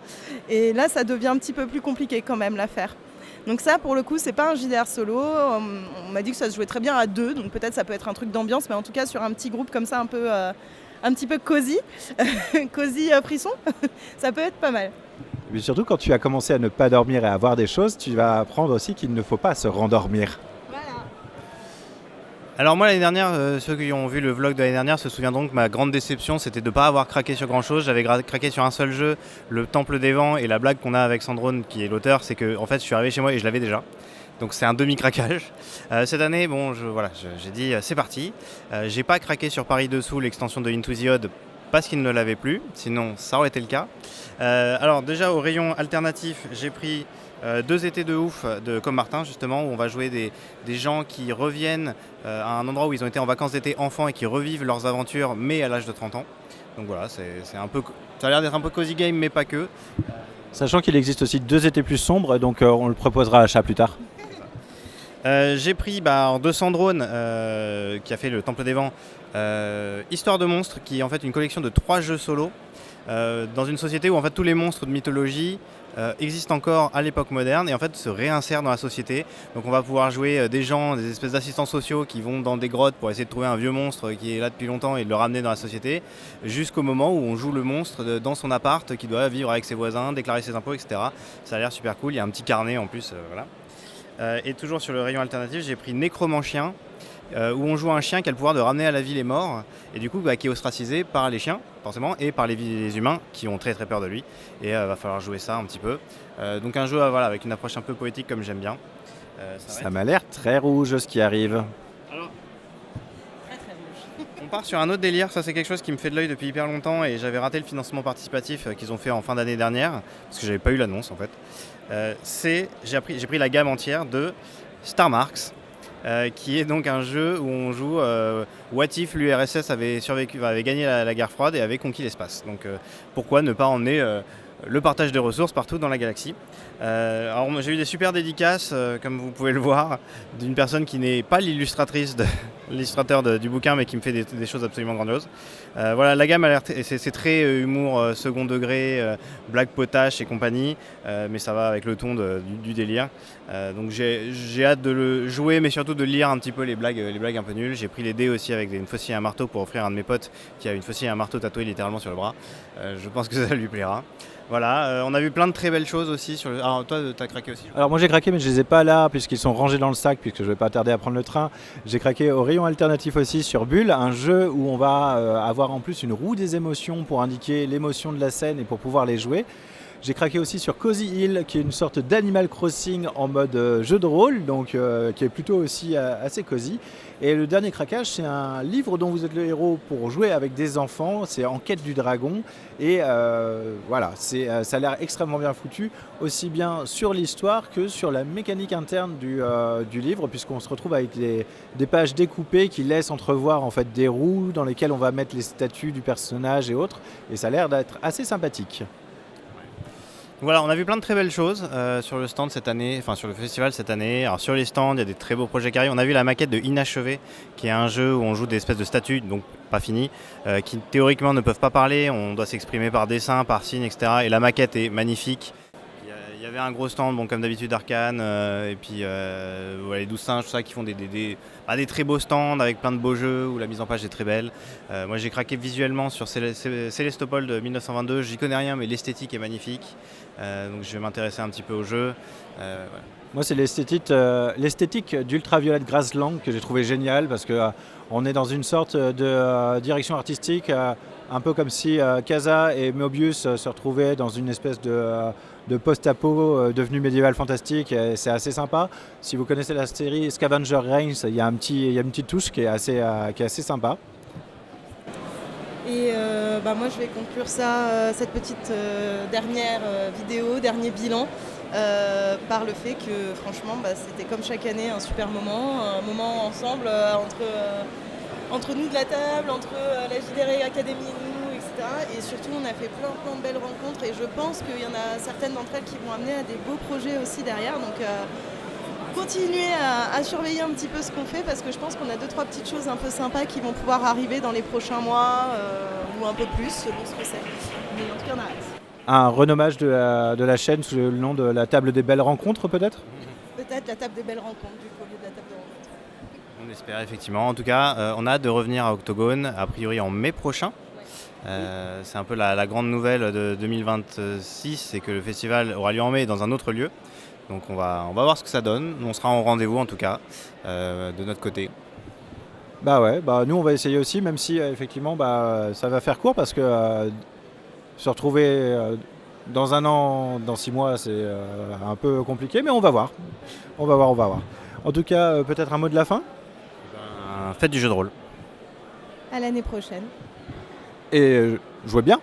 Et là, ça devient un petit peu plus compliqué quand même l'affaire. Donc ça, pour le coup, c'est pas un JDR solo. On m'a dit que ça se jouait très bien à 2, donc peut-être ça peut être un truc d'ambiance, mais en tout cas sur un petit groupe comme ça, un petit peu cosy, cosy frisson, ça peut être pas mal. Mais surtout, quand tu as commencé à ne pas dormir et à voir des choses, tu vas apprendre aussi qu'il ne faut pas se rendormir. Voilà. Alors moi l'année dernière, ceux qui ont vu le vlog de l'année dernière se souviendront que ma grande déception c'était de ne pas avoir craqué sur grand chose. J'avais craqué sur un seul jeu, le Temple des Vents, et la blague qu'on a avec Sandrone qui est l'auteur, c'est que en fait je suis arrivé chez moi et je l'avais déjà. Donc c'est un demi-craquage. Cette année, j'ai dit c'est parti. J'ai pas craqué sur Paris Dessous, l'extension de Into the Odd, parce qu'il ne l'avait plus, sinon ça aurait été le cas. Alors déjà au rayon alternatif, j'ai pris 2 étés de ouf de Comme Martin justement, où on va jouer des gens qui reviennent à un endroit où ils ont été en vacances d'été enfants et qui revivent leurs aventures mais à l'âge de 30 ans. Donc voilà, c'est un peu, ça a l'air d'être un peu cozy game mais pas que. Sachant qu'il existe aussi 2 étés plus sombres, donc on le proposera à chat plus tard. J'ai pris en 200 drones qui a fait le Temple des Vents, Histoire de monstres, qui est en fait une collection de 3 jeux solo dans une société où en fait tous les monstres de mythologie existent encore à l'époque moderne et en fait se réinsèrent dans la société. Donc on va pouvoir jouer des gens, des espèces d'assistants sociaux qui vont dans des grottes pour essayer de trouver un vieux monstre qui est là depuis longtemps et de le ramener dans la société, jusqu'au moment où on joue le monstre dans son appart qui doit vivre avec ses voisins, déclarer ses impôts, etc. Ça a l'air super cool, il y a un petit carnet en plus, voilà. Et toujours sur le rayon alternatif, j'ai pris Nécromancien, où on joue un chien qui a le pouvoir de ramener à la vie les morts, et du coup qui est ostracisé par les chiens, forcément, et par les humains qui ont très très peur de lui. Et va falloir jouer ça un petit peu. Donc un jeu avec une approche un peu poétique comme j'aime bien. Ça m'a l'air très rouge ce qui arrive. Alors, on part sur un autre délire, ça c'est quelque chose qui me fait de l'œil depuis hyper longtemps et j'avais raté le financement participatif qu'ils ont fait en fin d'année dernière, parce que j'avais pas eu l'annonce en fait. J'ai pris la gamme entière de Star Marks, qui est donc un jeu où on joue what if l'URSS avait gagné la guerre froide et avait conquis l'espace. Donc pourquoi ne pas emmener le partage des ressources partout dans la galaxie. Alors j'ai eu des super dédicaces, comme vous pouvez le voir, d'une personne qui n'est pas l'illustrateur du bouquin, mais qui me fait des choses absolument grandioses. Voilà, la gamme, c'est très humour second degré, blague potache et compagnie, mais ça va avec le ton du délire. Donc j'ai hâte de le jouer, mais surtout de lire un petit peu les blagues un peu nulles. J'ai pris les dés aussi avec une faucille et un marteau pour offrir à un de mes potes qui a une faucille et un marteau tatoué littéralement sur le bras. Je pense que ça lui plaira. Voilà, on a vu plein de très belles choses aussi. Alors toi, t'as craqué aussi? Alors moi j'ai craqué, mais je les ai pas là puisqu'ils sont rangés dans le sac, puisque je vais pas tarder à prendre le train. J'ai craqué au rayon alternatif aussi sur Bulle, un jeu où on va avoir en plus une roue des émotions pour indiquer l'émotion de la scène et pour pouvoir les jouer. J'ai craqué aussi sur Cozy Hill, qui est une sorte d'Animal Crossing en mode jeu de rôle, donc qui est plutôt aussi assez cosy. Et le dernier craquage, c'est un livre dont vous êtes le héros pour jouer avec des enfants. C'est En quête du dragon. Et voilà, ça a l'air extrêmement bien foutu, aussi bien sur l'histoire que sur la mécanique interne du livre, puisqu'on se retrouve avec des pages découpées qui laissent entrevoir en fait des roues dans lesquelles on va mettre les statuts du personnage et autres. Et ça a l'air d'être assez sympathique. Voilà, on a vu plein de très belles choses sur le stand cette année, enfin sur le festival cette année. Alors sur les stands, il y a des très beaux projets qui arrivent. On a vu la maquette de Inachevé, qui est un jeu où on joue des espèces de statues, donc pas finies, qui théoriquement ne peuvent pas parler. On doit s'exprimer par dessin, par signe, etc. Et la maquette est magnifique. Il y avait un gros stand, bon, comme d'habitude Arcane, et puis voilà, les 12 singes, tout ça, qui font des très beaux stands avec plein de beaux jeux où la mise en page est très belle. Moi j'ai craqué visuellement sur Célestopol de 1922, j'y connais rien mais l'esthétique est magnifique, donc je vais m'intéresser un petit peu au jeu. Voilà. Moi c'est l'esthétique d'Ultraviolet Grassland que j'ai trouvé géniale, parce qu'on est dans une sorte de direction artistique, un peu comme si Casa et Mobius se retrouvaient dans une espèce de post-apo devenu médiéval fantastique, et c'est assez sympa. Si vous connaissez la série Scavenger Reigns, il y a une petite touche qui est assez sympa. Et moi je vais conclure cette petite dernière vidéo, dernier bilan, par le fait que franchement c'était comme chaque année un super moment, un moment ensemble entre nous de la table, entre la JDR Academy et nous, etc. Et surtout on a fait plein de belles rencontres, et je pense qu'il y en a certaines d'entre elles qui vont amener à des beaux projets aussi derrière. Donc continuer à surveiller un petit peu ce qu'on fait, parce que je pense qu'on a 2-3 petites choses un peu sympas qui vont pouvoir arriver dans les prochains mois, ou un peu plus selon ce que c'est. Mais en tout cas on a hâte. Un renommage de la chaîne sous le nom de la table des belles rencontres peut-être? Peut-être la table des belles rencontres, du coup, au lieu de la table de rencontres. On espère effectivement. En tout cas, on a hâte de revenir à Octogone, a priori en mai prochain. C'est un peu la grande nouvelle de 2026, c'est que le festival aura lieu en mai dans un autre lieu. Donc on va voir ce que ça donne. On sera en rendez-vous en tout cas, de notre côté. Bah ouais, nous on va essayer aussi, même si effectivement ça va faire court, parce que se retrouver dans un an, dans 6 mois, c'est un peu compliqué, mais on va voir. On va voir. En tout cas, peut-être un mot de la fin? Faites du jeu de rôle. À l'année prochaine. et jouez bien.